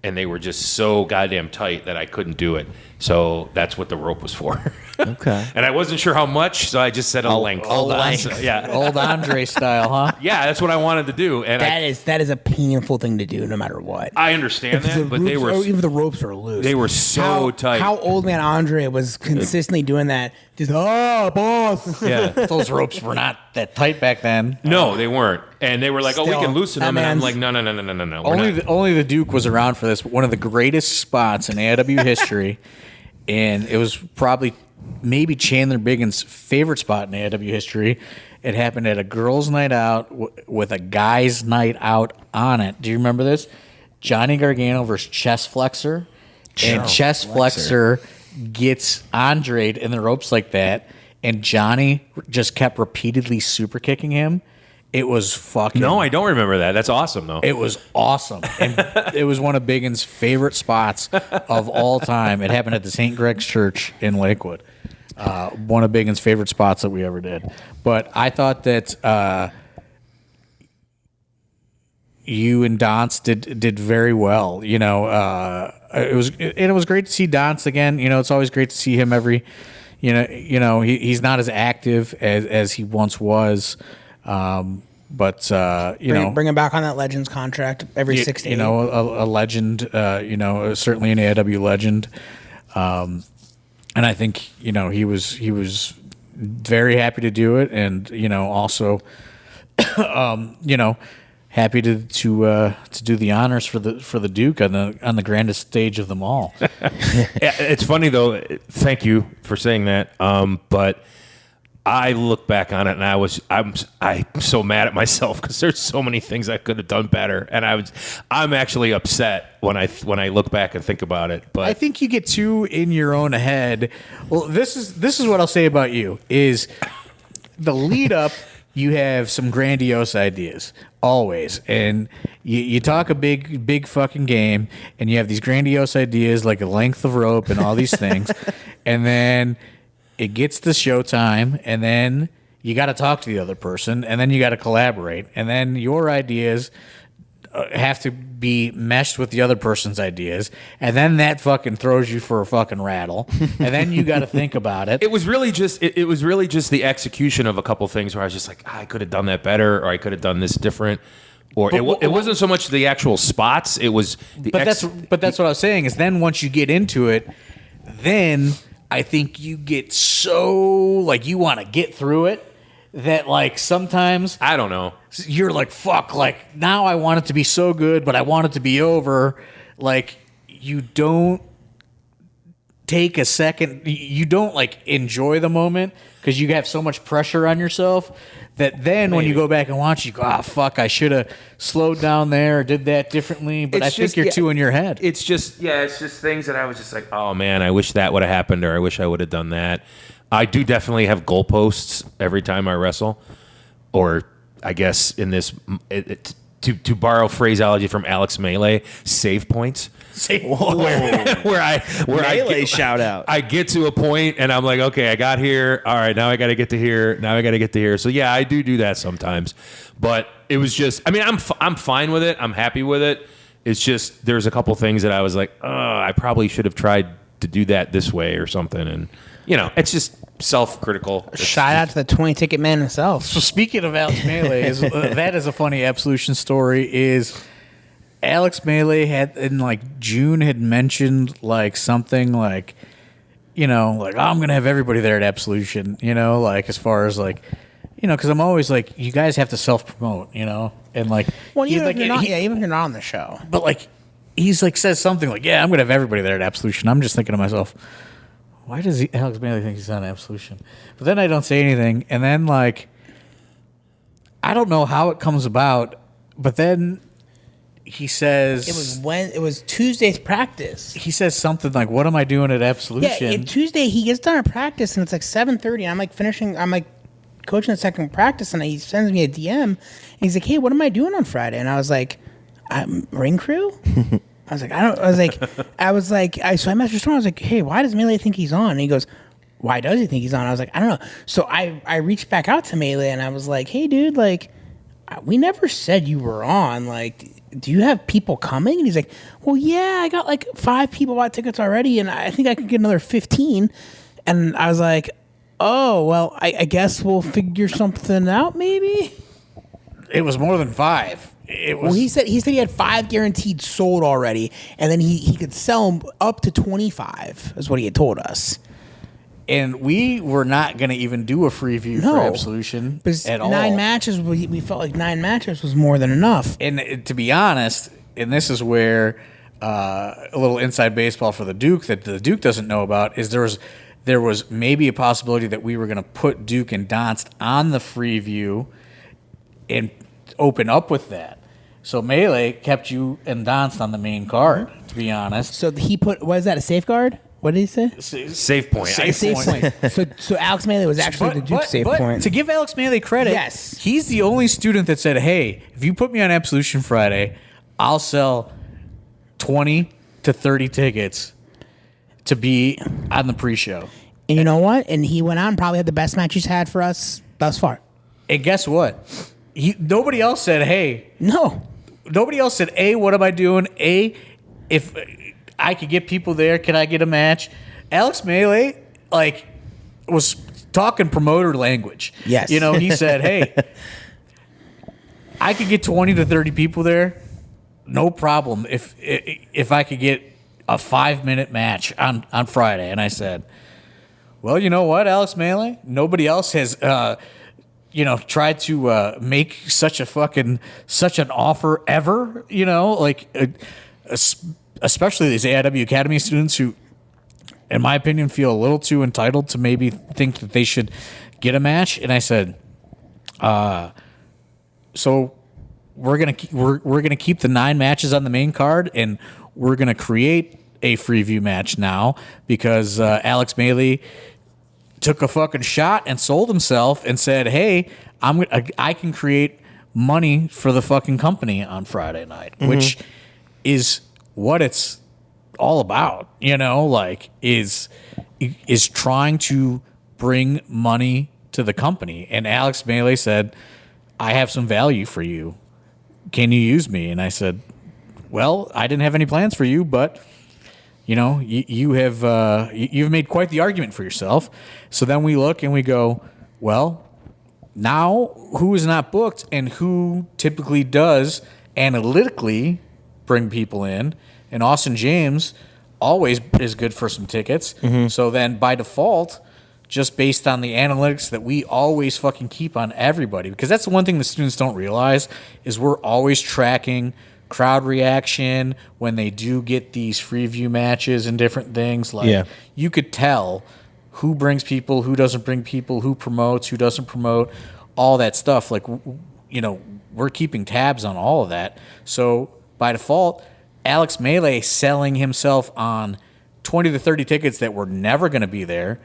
and they were just so goddamn tight that I couldn't do it. So that's what the rope was for. Okay. And I wasn't sure how much, so I just said a length. length. Yeah. Old Andre style, huh? Yeah, that's what I wanted to do. And That is a painful thing to do, no matter what. I understand that, but they were even the ropes are loose. they were so tight. How old man Andre was consistently doing that? Just boss. yeah. Those ropes were not that tight back then. No, they weren't. And they were like, "Oh, we Still, can loosen that them." And I'm man's- like, "No. we're not." Only the Duke was around for this. One of the greatest spots in AIW history, and it was probably maybe Chandler Biggin's favorite spot in AIW history. It happened at a girls' night out with a guys' night out on it. Do you remember this? Johnny Gargano versus Chest Flexor, and Chest Flexor gets Andre'd in the ropes like that, and Johnny just kept repeatedly super kicking him. It was fucking... No, I don't remember that. That's awesome, though. It was awesome. And it was one of Biggin's favorite spots of all time. It happened at the St. Greg's Church in Lakewood. One of Biggin's favorite spots that we ever did. But I thought that you and Dance did very well. You know, it was great to see Dance again. You know, it's always great to see him every... he's not as active as he once was. But Bring him back on that Legends contract every 6 to 8. a legend, certainly an AIW legend. And I think, he was very happy to do it. And, also, happy to do the honors for the Duke on the grandest stage of them all. It's funny, though. Thank you for saying that. But I look back on it and I'm so mad at myself because there's so many things I could have done better, and I'm actually upset when I look back and think about it. But I think you get too in your own head. Well, this is what I'll say about you is the lead up. You have some grandiose ideas always, and you talk a big fucking game, and you have these grandiose ideas like a length of rope and all these things, and then it gets to showtime, and then you got to talk to the other person, and then you got to collaborate, and then your ideas have to be meshed with the other person's ideas, and then that fucking throws you for a fucking rattle, and then you got to think about it. it was really just the execution of a couple things where I was just like, I could have done that better, or I could have done this different, or it wasn't so much the actual spots. It was the that's what I was saying is then once you get into it, then I think you get so like you want to get through it that like sometimes I don't know. You're like, fuck, like now I want it to be so good, but I want it to be over. Like you don't take a second, you don't like enjoy the moment because you have so much pressure on yourself that then when you go back and watch, you go, fuck, I should have slowed down there or did that differently. But I think you're too in your head. It's just things that I was just like, oh man, I wish that would have happened, or I wish I would have done that. I do definitely have goalposts every time I wrestle, or I guess in this, to borrow phraseology from Alex Melee, save points. Where I shout out. I get to a point and I'm like, okay, I got here. All right, now I got to get to here. Now I got to get to here. So yeah, I do that sometimes. But it was just, I mean, I'm fine with it. I'm happy with it. It's just there's a couple things that I was like, I probably should have tried to do that this way or something. And it's just self-critical. Shout out to the 20 ticket man himself. So speaking of Alex Melee, that is a funny Absolution story. Is Alex Melee had in like June had mentioned like something like like, oh, I'm going to have everybody there at Absolution, like as far as like, because I'm always like, you guys have to self-promote, and like, Well, he's even like, if you're not, even if you're not on the show. but like, he's like says something like, yeah, I'm going to have everybody there at Absolution. I'm just thinking to myself, why does Alex Bailey think he's on Absolution? But then I don't say anything, and then like, I don't know how it comes about, but then he says It was Tuesday's practice. he says something like, "What am I doing at Absolution?" Yeah, Tuesday he gets done at practice and it's like 7:30. I'm like finishing. I'm like coaching the second practice, and he sends me a DM. And he's like, "Hey, what am I doing on Friday?" And I was like, "I'm ring crew." I was like, So I messaged him. I was like, "Hey, why does Melee think he's on?" And he goes, "Why does he think he's on?" I was like, "I don't know." So I reached back out to Melee and I was like, "Hey, dude, like, we never said you were on. Like, do you have people coming?" And he's like, "Well, yeah, I got like 5 people bought tickets already, and I think I could get another 15." And I was like, "Oh, well, I guess we'll figure something out, maybe." It was more than 5. It was. Well, he said he had 5 guaranteed sold already, and then he could sell them up to 25. Is what he had told us. And we were not going to even do a free view for Absolution at all. 9 matches, we felt like 9 matches was more than enough. And to be honest, and this is where a little inside baseball for the Duke that the Duke doesn't know about is there was maybe a possibility that we were going to put Duke and Donst on the free view and open up with that. So Melee kept you and Donst on the main card, to be honest. So he put, what is that, a safeguard? What did he say? Save point. Save point. So Alex Melee was actually the Duke save point. To give Alex Melee credit, Yes. he's the only student that said, "Hey, if you put me on Absolution Friday, I'll sell 20 to 30 tickets to be on the pre-show." And you know what? And he went on and probably had the best match he's had for us thus far. And guess what? Nobody else said, "Hey." No. Nobody else said, "A, what am I doing? A, if I could get people there, can I get a match?" Alex Melee, like, was talking promoter language. Yes. He said, "Hey, I could get 20 to 30 people there, no problem, if I could get a 5-minute match on Friday." And I said, "Well, you know what, Alex Melee? Nobody else has tried to make such an offer ever, especially these AIW Academy students who, in my opinion, feel a little too entitled to maybe think that they should get a match." And I said, "So we're gonna keep the 9 matches on the main card, and we're gonna create a free view match now because Alex Melee took a fucking shot and sold himself and said, 'Hey, I can create money for the fucking company on Friday night,' which is what it's all about, is trying to bring money to the company." And Alex Melee said, "I have some value for you. Can you use me?" And I said, "Well, I didn't have any plans for you, but you've made quite the argument for yourself." So then we look and we go, well, now who is not booked and who typically does analytically bring people in? And Austin James always is good for some tickets. So then by default, just based on the analytics that we always fucking keep on everybody, because that's the one thing the students don't realize is we're always tracking crowd reaction when they do get these free view matches and different things. You could tell who brings people, who doesn't bring people, who promotes, who doesn't promote, all that stuff. We're keeping tabs on all of that. So by default, Alex Melee selling himself on 20 to 30 tickets that were never going to be there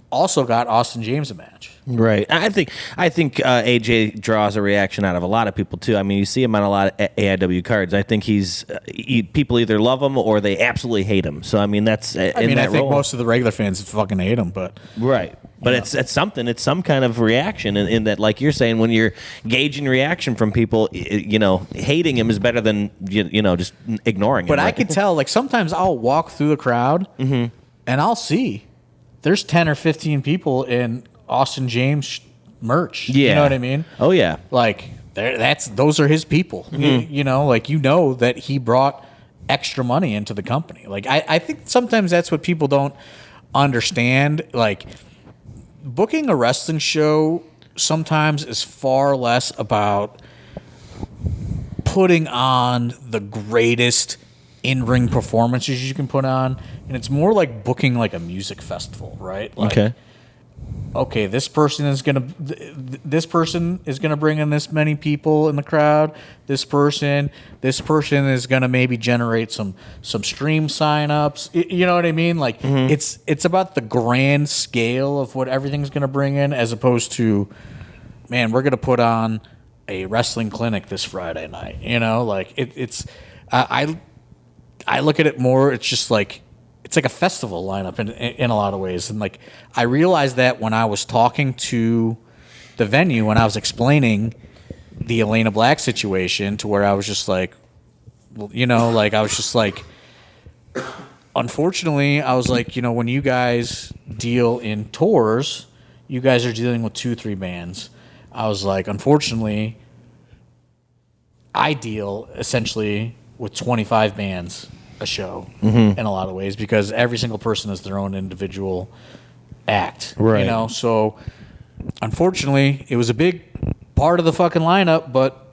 also got Austin James a match. Right. I think AJ draws a reaction out of a lot of people too. I mean, you see him on a lot of AIW cards. I think people either love him or they absolutely hate him. So I mean, I think most of the regular fans fucking hate him, but right. But it's something. It's some kind of reaction in that, like you're saying, when you're gauging reaction from people, hating him is better than just ignoring him. But I could tell. Like sometimes I'll walk through the crowd and I'll see there's 10 or 15 people in Austin James merch. Yeah. You know what I mean? Oh yeah. Like those are his people. That he brought extra money into the company. Like I think sometimes that's what people don't understand, like, booking a wrestling show sometimes is far less about putting on the greatest in-ring performances you can put on, and it's more like booking like a music festival, right? Like, okay, this person is gonna bring in this many people in the crowd. This person is gonna maybe generate some stream signups. You know what I mean? Like, it's about the grand scale of what everything's gonna bring in, as opposed to, man, we're gonna put on a wrestling clinic this Friday night. You know, like I look at it more. It's just like, it's like a festival lineup in a lot of ways. And like, I realized that when I was talking to the venue, when I was explaining the Elena Black situation, to where I was just like, well, you know, like, I was just like, unfortunately, I was like, you know, when you guys deal in tours, you guys are dealing with 2-3 bands. I was like, unfortunately, I deal essentially with 25 bands a show in a lot of ways, because every single person is their own individual act, right? You know, so unfortunately, it was a big part of the fucking lineup, but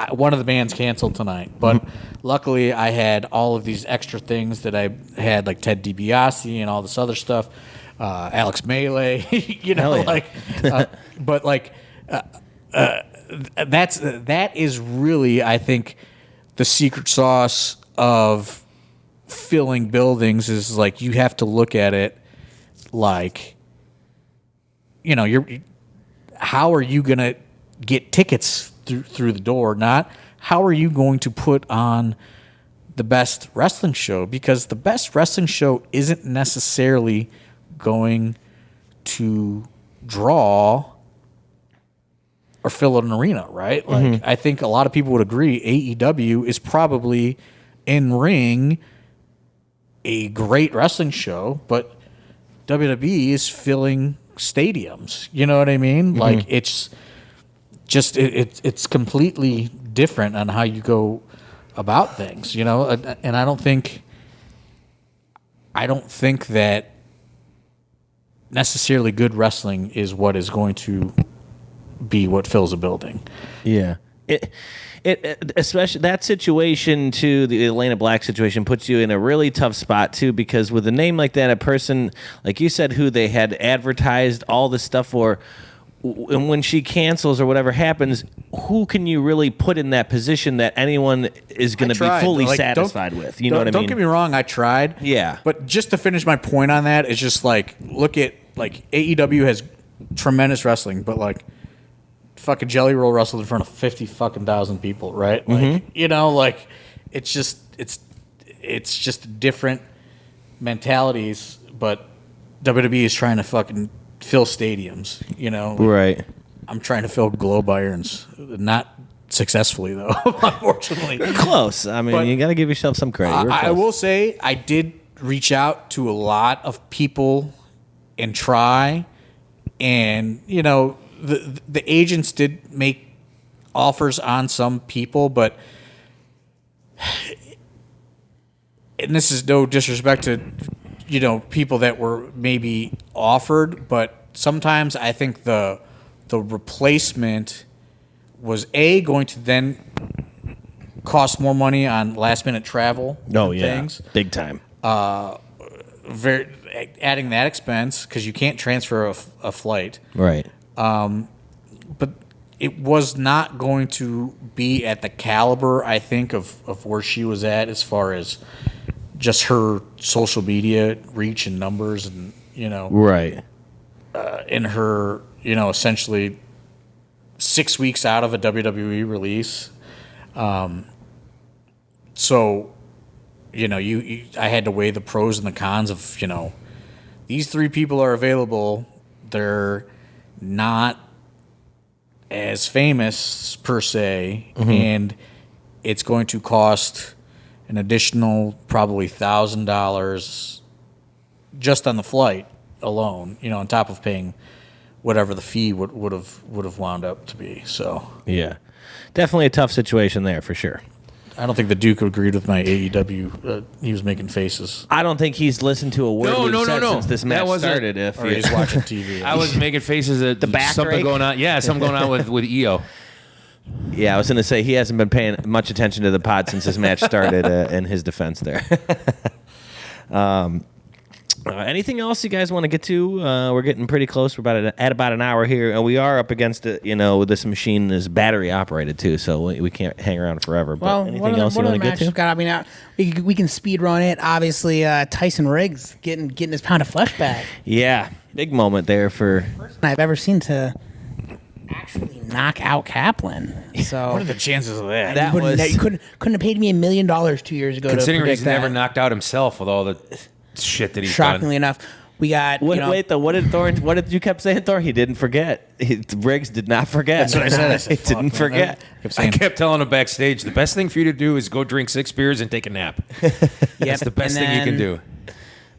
one of the bands canceled tonight. But luckily, I had all of these extra things that I had, like Ted DiBiase and all this other stuff, Alex Melee, you know, yeah. like, but like, that is really, I think, the secret sauce of filling buildings, is like, you have to look at it like, you know, how are you going to get tickets through the door, not how are you going to put on the best wrestling show, because the best wrestling show isn't necessarily going to draw or fill an arena, right? Like, I think a lot of people would agree AEW is probably in ring a great wrestling show, but WWE is filling stadiums. You know what I mean? Like, it's just it's completely different on how you go about things, you know? And I don't think that necessarily good wrestling is what is going to be what fills a building. Yeah. It especially that situation too, the Elena Black situation, puts you in a really tough spot too, because with a name like that, a person like you said, who they had advertised all this stuff for, and when she cancels or whatever happens, who can you really put in that position that anyone is going to be fully satisfied with? You know what I mean? Don't get me wrong, I tried. Yeah. But just to finish my point on that, it's just like, look at, like, AEW has tremendous wrestling, but like, fucking Jelly Roll wrestled in front of 50,000 people, right? Like, you know, like, it's just different mentalities, but WWE is trying to fucking fill stadiums, you know? Right. I'm trying to fill globe irons, not successfully though, unfortunately. Close. I mean, But you got to give yourself some credit. You're I close. will say I did reach out to a lot of people and try, and, you know, the agents did make offers on some people, but, and this is no disrespect to, you know, people that were maybe offered, but sometimes I think the replacement was going to then cost more money on last minute travel. Oh, and yeah. things. Big time. Adding that expense, because you can't transfer a flight. Right. But it was not going to be at the caliber, I think, of where she was at as far as just her social media reach and numbers, and, you know, Right. In her, you know, essentially 6 weeks out of a WWE release. So, you know, I had to weigh the pros and the cons of, you know, these 3 people are available. They're not as famous per se, and it's going to cost an additional probably $1,000 just on the flight alone, you know, on top of paying whatever the fee would have wound up to be. So Yeah. Definitely a tough situation there for sure. I don't think the Duke agreed with my AEW. He was making faces. I don't think he's listened to a word we've said since this match started. Or he's watching TV. I was making faces at The back something rake? going on. Yeah, something going on with EO. Yeah, I was going to say he hasn't been paying much attention to the pod since this match started. In his defense, there. Anything else you guys want to get to? We're getting pretty close. We're at about an hour here, and we are up against it. This machine is battery operated too, so we can't hang around forever. But Well, anything else you want to get to? I mean, we can speed run it. Obviously, Tyson Riggs getting his pound of flesh back. Yeah, big moment there for. I've ever seen to actually knock out Kaplan. So What are the chances of that? That was- you couldn't have paid me $1 million 2 years ago. Considering to he's predict that. never knocked out himself with all the shit that he's Shockingly done. enough, we got. Wait, though. What did you kept saying, Thor? He didn't forget. Riggs did not forget. That's what I said. I said, He "Fuck, didn't man." forget. I kept I saying, kept telling him backstage, the best thing for you to do is go drink 6 beers and take a nap. That's the best thing you can do.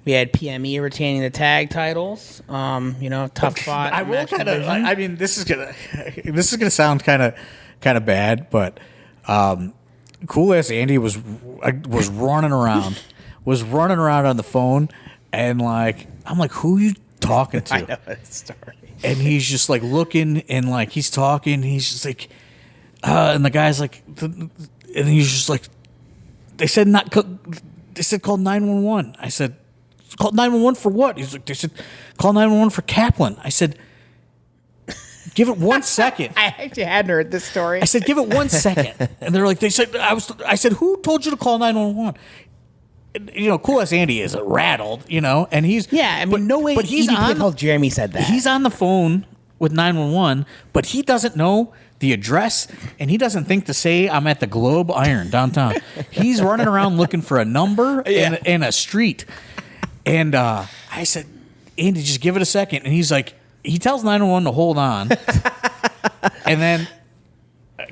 We had PME retaining the tag titles. Tough fought. I will match kind of. division. I mean, this is gonna sound kind of bad, but cool ass Andy was running around, on the phone, and I'm like, who are you talking to? I know that story. And he's just looking, and he's talking. He's just and the guy's and he's just they said call 911. I said, call 911 for what? He's like, they said call 911 for Kaplan. I said, give it 1 second. I actually hadn't heard this story. I said, give it 1 second. And they're like, I said, who told you to call 911? Cool as Andy is rattled, and he's no way. But he's EVP on. called Jeremy said that. He's on the phone with 911, but he doesn't know the address, and he doesn't think to say I'm at the Globe Iron downtown. He's running around looking for a number and a street. And I said, Andy, just give it a second. And he's like, he tells 911 to hold on, and then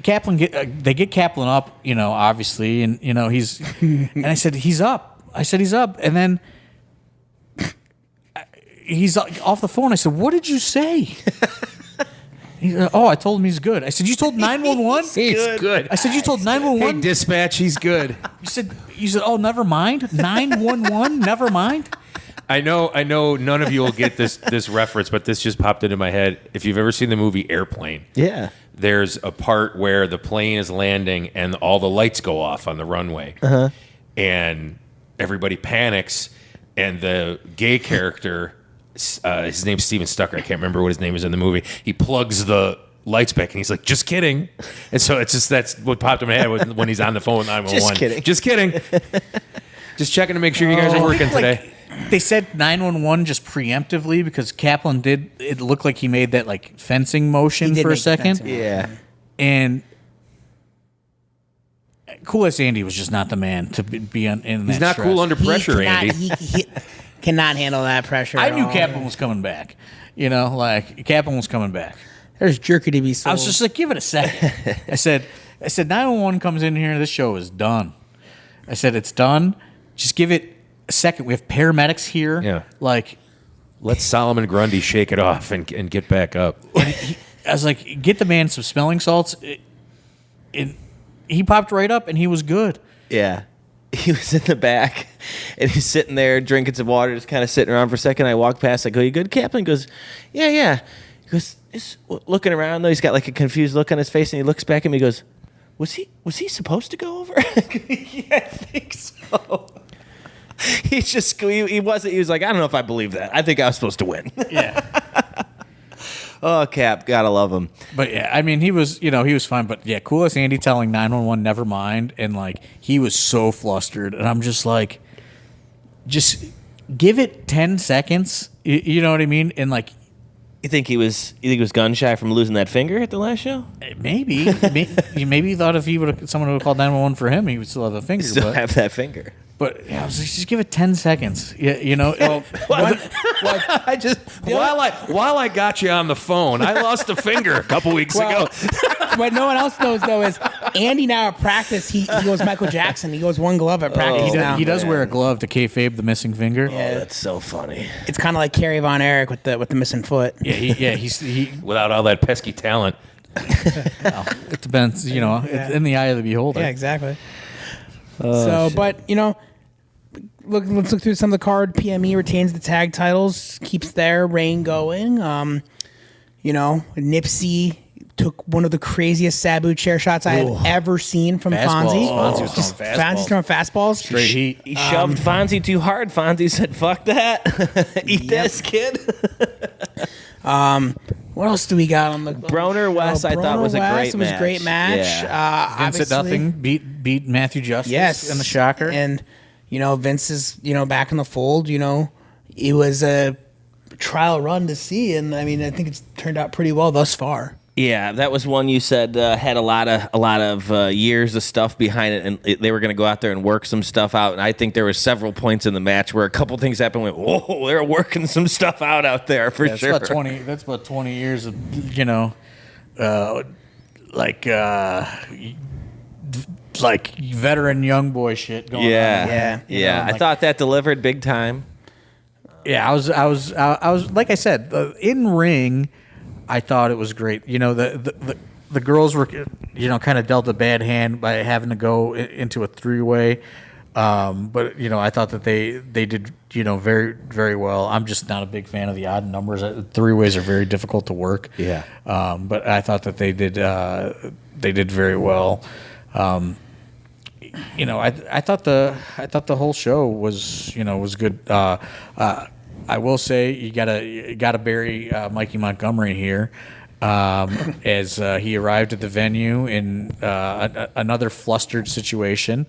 Kaplan they get Kaplan up, obviously, and he's and I said he's up. And then he's off the phone. I said, what did you say? He's like, I told him he's good. I said, you told 911? He's good. I said, you told 911? Hey, dispatch, he's good. You said, oh, never mind. 911, never mind. I know none of you will get this reference, but this just popped into my head. If you've ever seen the movie Airplane, Yeah. there's a part where the plane is landing and all the lights go off on the runway. And everybody panics, and the gay character, his name's Steven Stucker, I can't remember what his name is in the movie, he plugs the lights back, and he's like, just kidding. And so that's what popped in my head when he's on the phone with 911. Just kidding. Just checking to make sure you guys are working today. They said 911 just preemptively because Kaplan it looked like he made that fencing motion did for a make second. fencing. Yeah. And Cool as Andy was just not the man to be in that He's not stress. cool under pressure, Andy. He cannot handle that pressure. I at knew all. Kaplan was coming back. Kaplan was coming back. There's jerky to be sold. I was just like, give it a second. I said 911 comes in here. This show is done. I said, it's done. Just give it a second. We have paramedics here. Yeah. Let Solomon Grundy shake it off and get back up. I was like, get the man some smelling salts. And he popped right up, and he was good. Yeah. He was in the back, and he's sitting there drinking some water, just kind of sitting around for a second. I walk past. I go, you good, Kaplan? He goes, yeah. He goes, he's looking around, though. He's got a confused look on his face, and he looks back at me and goes, was he supposed to go over? Yeah, I think so. He wasn't. He was like, I don't know if I believe that. I think I was supposed to win. Yeah. Oh, Cap, gotta love him. But yeah, I mean, he was fine. But yeah, cool as Andy telling 911 never mind, and he was so flustered, and I'm just like, just give it 10 seconds. You know what I mean? And You think he was gun shy from losing that finger at the last show? maybe he thought if someone would have called 911 for him, he would still have a finger. Still have that finger. But yeah, I was like, just give it 10 seconds. Yeah, While I got you on the phone, I lost a finger a couple weeks ago. What no one else knows though is Andy now at practice he goes Michael Jackson. He goes one glove at practice now. he does wear a glove to kayfabe the missing finger. Oh, that's so funny. It's kind of like Kerry Von Erich with the missing foot. Yeah, he Without all that pesky talent. it depends, it's in the eye of the beholder. Yeah, exactly. But let's look through some of the card. PME retains the tag titles, keeps their reign going. Nipsey took one of the craziest Sabu chair shots I have ever seen from Fonzie. Fonzie's throwing fastballs. Straight heat. He shoved Fonzie too hard. Fonzie said, "Fuck that, eat this, kid." What else do we got on the Broner West? I thought was a great match. It was a great match. Yeah. Vince at nothing beat Matthew Justice in the shocker. And Vince is back in the fold. It was a trial run to see, and I think it's turned out pretty well thus far. Yeah, that was one you said had a lot of years of stuff behind it, and they were going to go out there and work some stuff out. And I think there were several points in the match where a couple things happened. Whoa, they're working some stuff out there for sure. That's about 20 years of like veteran young boy shit going on. Yeah. I thought that delivered big time. Yeah, I was like I said, in ring. I thought it was great. The girls were, kind of dealt a bad hand by having to go into a three-way. But I thought that they did, very, very well. I'm just not a big fan of the odd numbers. Three-ways are very difficult to work. Yeah. But I thought that they did very well. I thought the whole show was good. I will say you gotta bury Mikey Montgomery here, as he arrived at the venue in another flustered situation.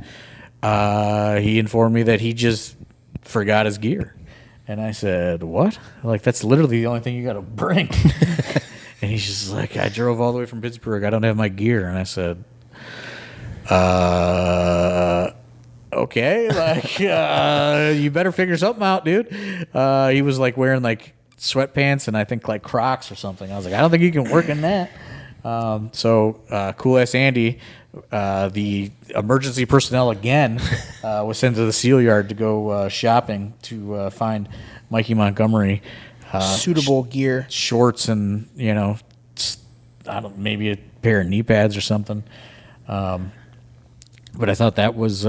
He informed me that he just forgot his gear, and I said, "What? Like that's literally the only thing you got to bring." And he's just like, "I drove all the way from Pittsburgh. I don't have my gear." And I said, okay, you better figure something out, dude. He was wearing sweatpants and I think Crocs or something. I was like, I don't think you can work in that. So Cool Ass Andy, the emergency personnel again, was sent to the Seal Yard to go shopping to find Mikey Montgomery suitable gear, shorts, and maybe a pair of knee pads or something. But I thought that was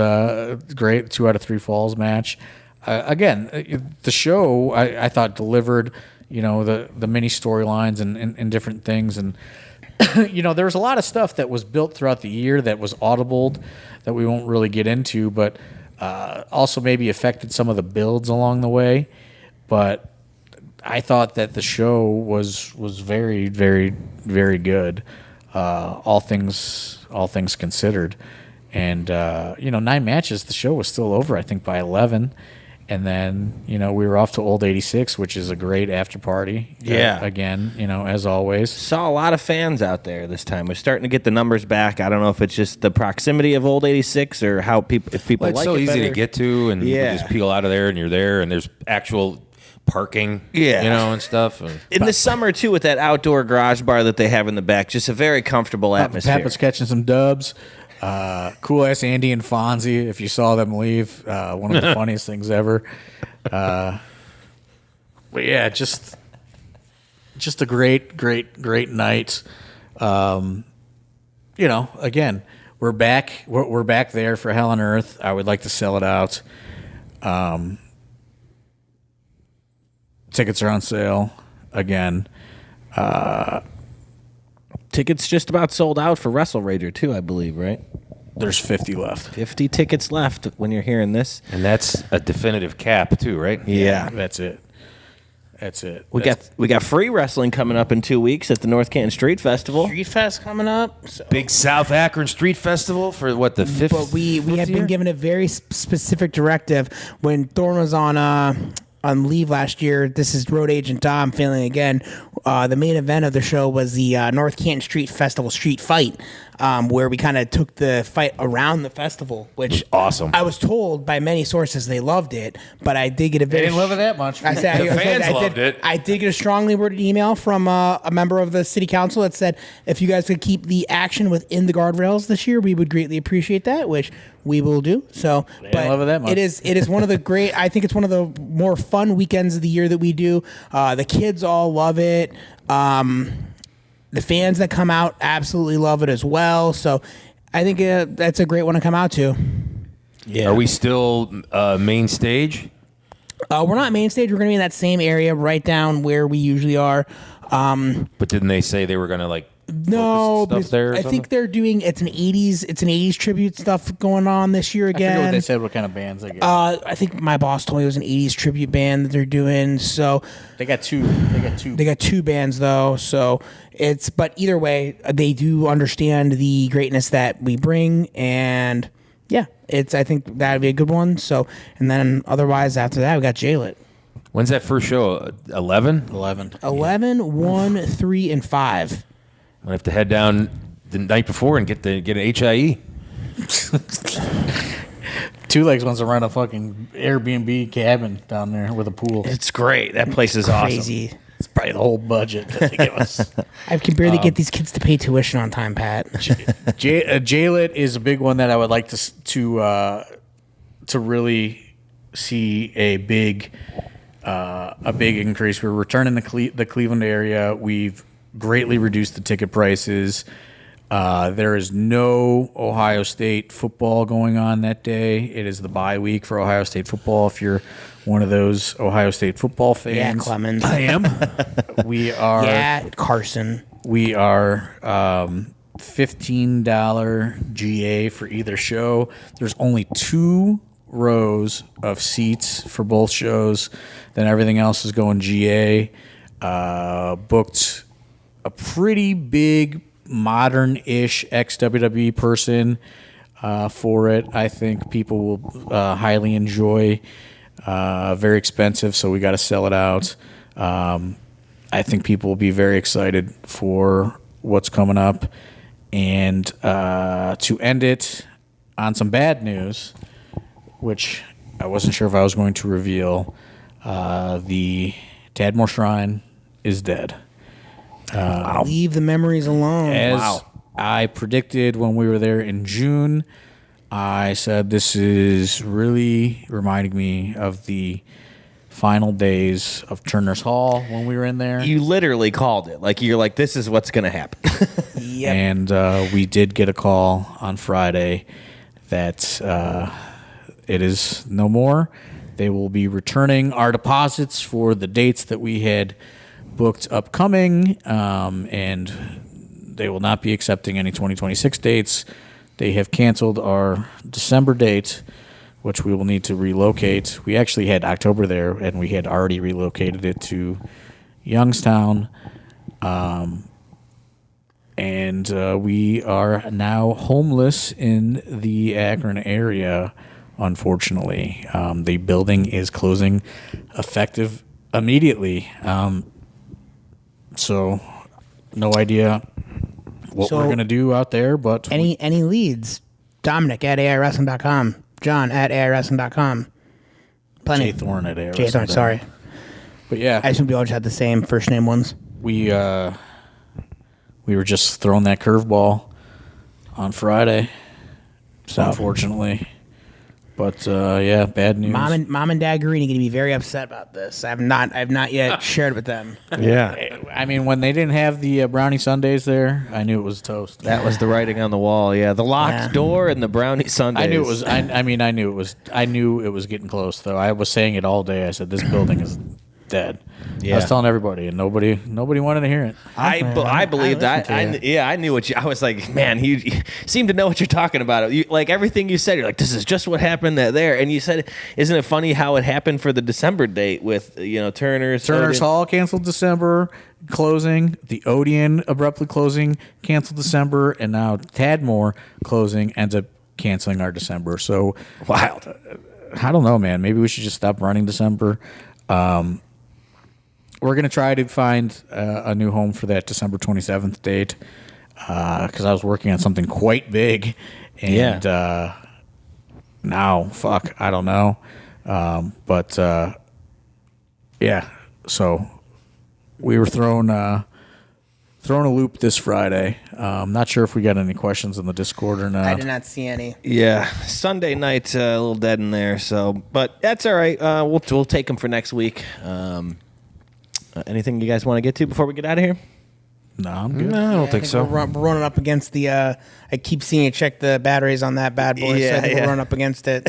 great. 2 out of 3 falls match. Again, the show I thought delivered. The mini storylines and different things, and there was a lot of stuff that was built throughout the year that was audibled that we won't really get into, but also maybe affected some of the builds along the way. But I thought that the show was very, very, very good. All things considered. And 9 matches, the show was still over, I think, by 11. And then, we were off to Old 86, which is a great after party. Yeah. Again, as always. Saw a lot of fans out there this time. We're starting to get the numbers back. I don't know if it's just the proximity of Old 86 or how people It's like so it easy better. to get to, and you just peel out of there, and you're there, and there's actual parking, and stuff. In the summer, too, with that outdoor garage bar that they have in the back, just a very comfortable atmosphere. Pat was catching some dubs. Cool Ass Andy and Fonzie, if you saw them leave, one of the funniest things ever. But yeah, just a great night. Again, we're back. We're back there for Hell on Earth. I would like to sell it out. Tickets are on sale again. Tickets just about sold out for Wrestle Rager, too, I believe, right? There's 50 left. 50 tickets left when you're hearing this. And that's a definitive cap, too, right? Yeah. That's it. We got free wrestling coming up in 2 weeks at the North Canton Street Festival. Street Fest coming up. So. Big South Akron Street Festival for what, the 5th? But we have been given a very specific directive when Thorne was on leave last year. This is Road Agent Dom failing again. The main event of the show was the North Canton Street Festival Street Fight, where we kind of took the fight around the festival, which awesome. I was told by many sources they loved it, but I did get a very... They didn't love it that much. The fans loved it. I did get a strongly worded email from a member of the city council that said, if you guys could keep the action within the guardrails this year, we would greatly appreciate that, which we will do. So, they didn't love it that much. It is one of the great... I think it's one of the more fun weekends of the year that we do. The kids all love it. The fans that come out absolutely love it as well. So I think that's a great one to come out to. Yeah. Are we still main stage? We're not main stage. We're going to be in that same area, right down where we usually are. But didn't they say they were going to No, focus stuff there? Or I think they're doing it's an '80s tribute stuff going on this year I forget again. what they said. What kind of bands they got? I think my boss told me it was an '80s tribute band that they're doing. So They got two. they got two bands though. So but either way, they do understand the greatness that we bring, and yeah, I think that'd be a good one. So and then otherwise after that we got J-Lit. When's that first show? 11? 11. 11, 1, 3, and 5. I have to head down the night before and get an HIE. Two Legs wants to run a fucking Airbnb cabin down there with a pool. It's great. That place is awesome. Crazy. It's probably the whole budget that they give us. I can barely get these kids to pay tuition on time, Pat. J-Lit is a big one that I would like to really see a big increase. We're returning the Cleveland area. We've greatly reduced the ticket prices. There is no Ohio State football going on that day. It is the bye week for Ohio State football. If you're one of those Ohio State football fans, Yeah, Clemens. I am. We are. Yeah, Carson. We are $15 GA for either show. There's only 2 rows of seats for both shows. Then everything else is going GA. Booked a pretty big modern-ish ex-WWE person for it. I think people will highly enjoy. Very expensive, so we got to sell it out. I think people will be very excited for what's coming up. And to end it on some bad news, which I wasn't sure if I was going to reveal, the Tadmore Shrine is dead. Leave the memories alone. As I predicted when we were there in June, I said this is really reminding me of the final days of Turner's Hall when we were in there. You literally called it. Like, you're like, this is what's going to happen. Yep. And we did get a call on Friday that it is no more. They will be returning our deposits for the dates that we had booked upcoming, and they will not be accepting any 2026 dates. They have canceled our December date, which we will need to relocate. We actually had October there, and we had already relocated it to Youngstown. And we are now homeless in the Akron area, unfortunately. The building is closing effective immediately. So no idea what we're going to do out there. But Any leads? Dominic at AIWrestling.com. John at AIWrestling.com. Plenty. Jay Thorne at AR. Jay Thorne, sorry. But yeah, I assume we all just had the same first name ones. we were just throwing that curveball on Friday, So unfortunately. But yeah, bad news. Mom and Dad Guarini going to be very upset about this. I've not yet shared with them. Yeah. I mean, when they didn't have the brownie sundaes there, I knew it was toast. That was the writing on the wall. Yeah. The locked door and the brownie sundaes. I knew it was. I knew it was. I knew it was getting close. Though I was saying it all day. I said this building is dead. I was telling everybody, and nobody wanted to hear it. I believed that. listened to you. I knew I was like, man, you seem to know what you're talking about. You, like, everything you said, you're like, this is just what happened there. And you said, isn't it funny how it happened for the December date with, Turner's Hall canceled December, closing. The Odeon abruptly closing, canceled December, and now Tadmore closing ends up canceling our December. So Wild. I don't know, man. Maybe we should just stop running December. We're going to try to find a new home for that December 27th date because I was working on something quite big. And now, fuck, I don't know. But yeah, so we were thrown a loop this Friday. Not sure if we got any questions in the Discord or not. I did not see any. Yeah. Sunday night, a little dead in there. So, but that's all right. We'll take them for next week. Anything you guys want to get to before we get out of here? No, I'm good. No, I don't think so. We're running up against the. I keep seeing you check the batteries on that bad boy. So I think we're running up against it.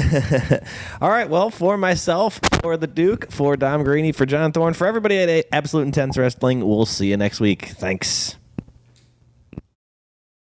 All right. Well, for myself, for the Duke, for Dom Greeny, for John Thorne, for everybody at Absolute Intense Wrestling, we'll see you next week. Thanks.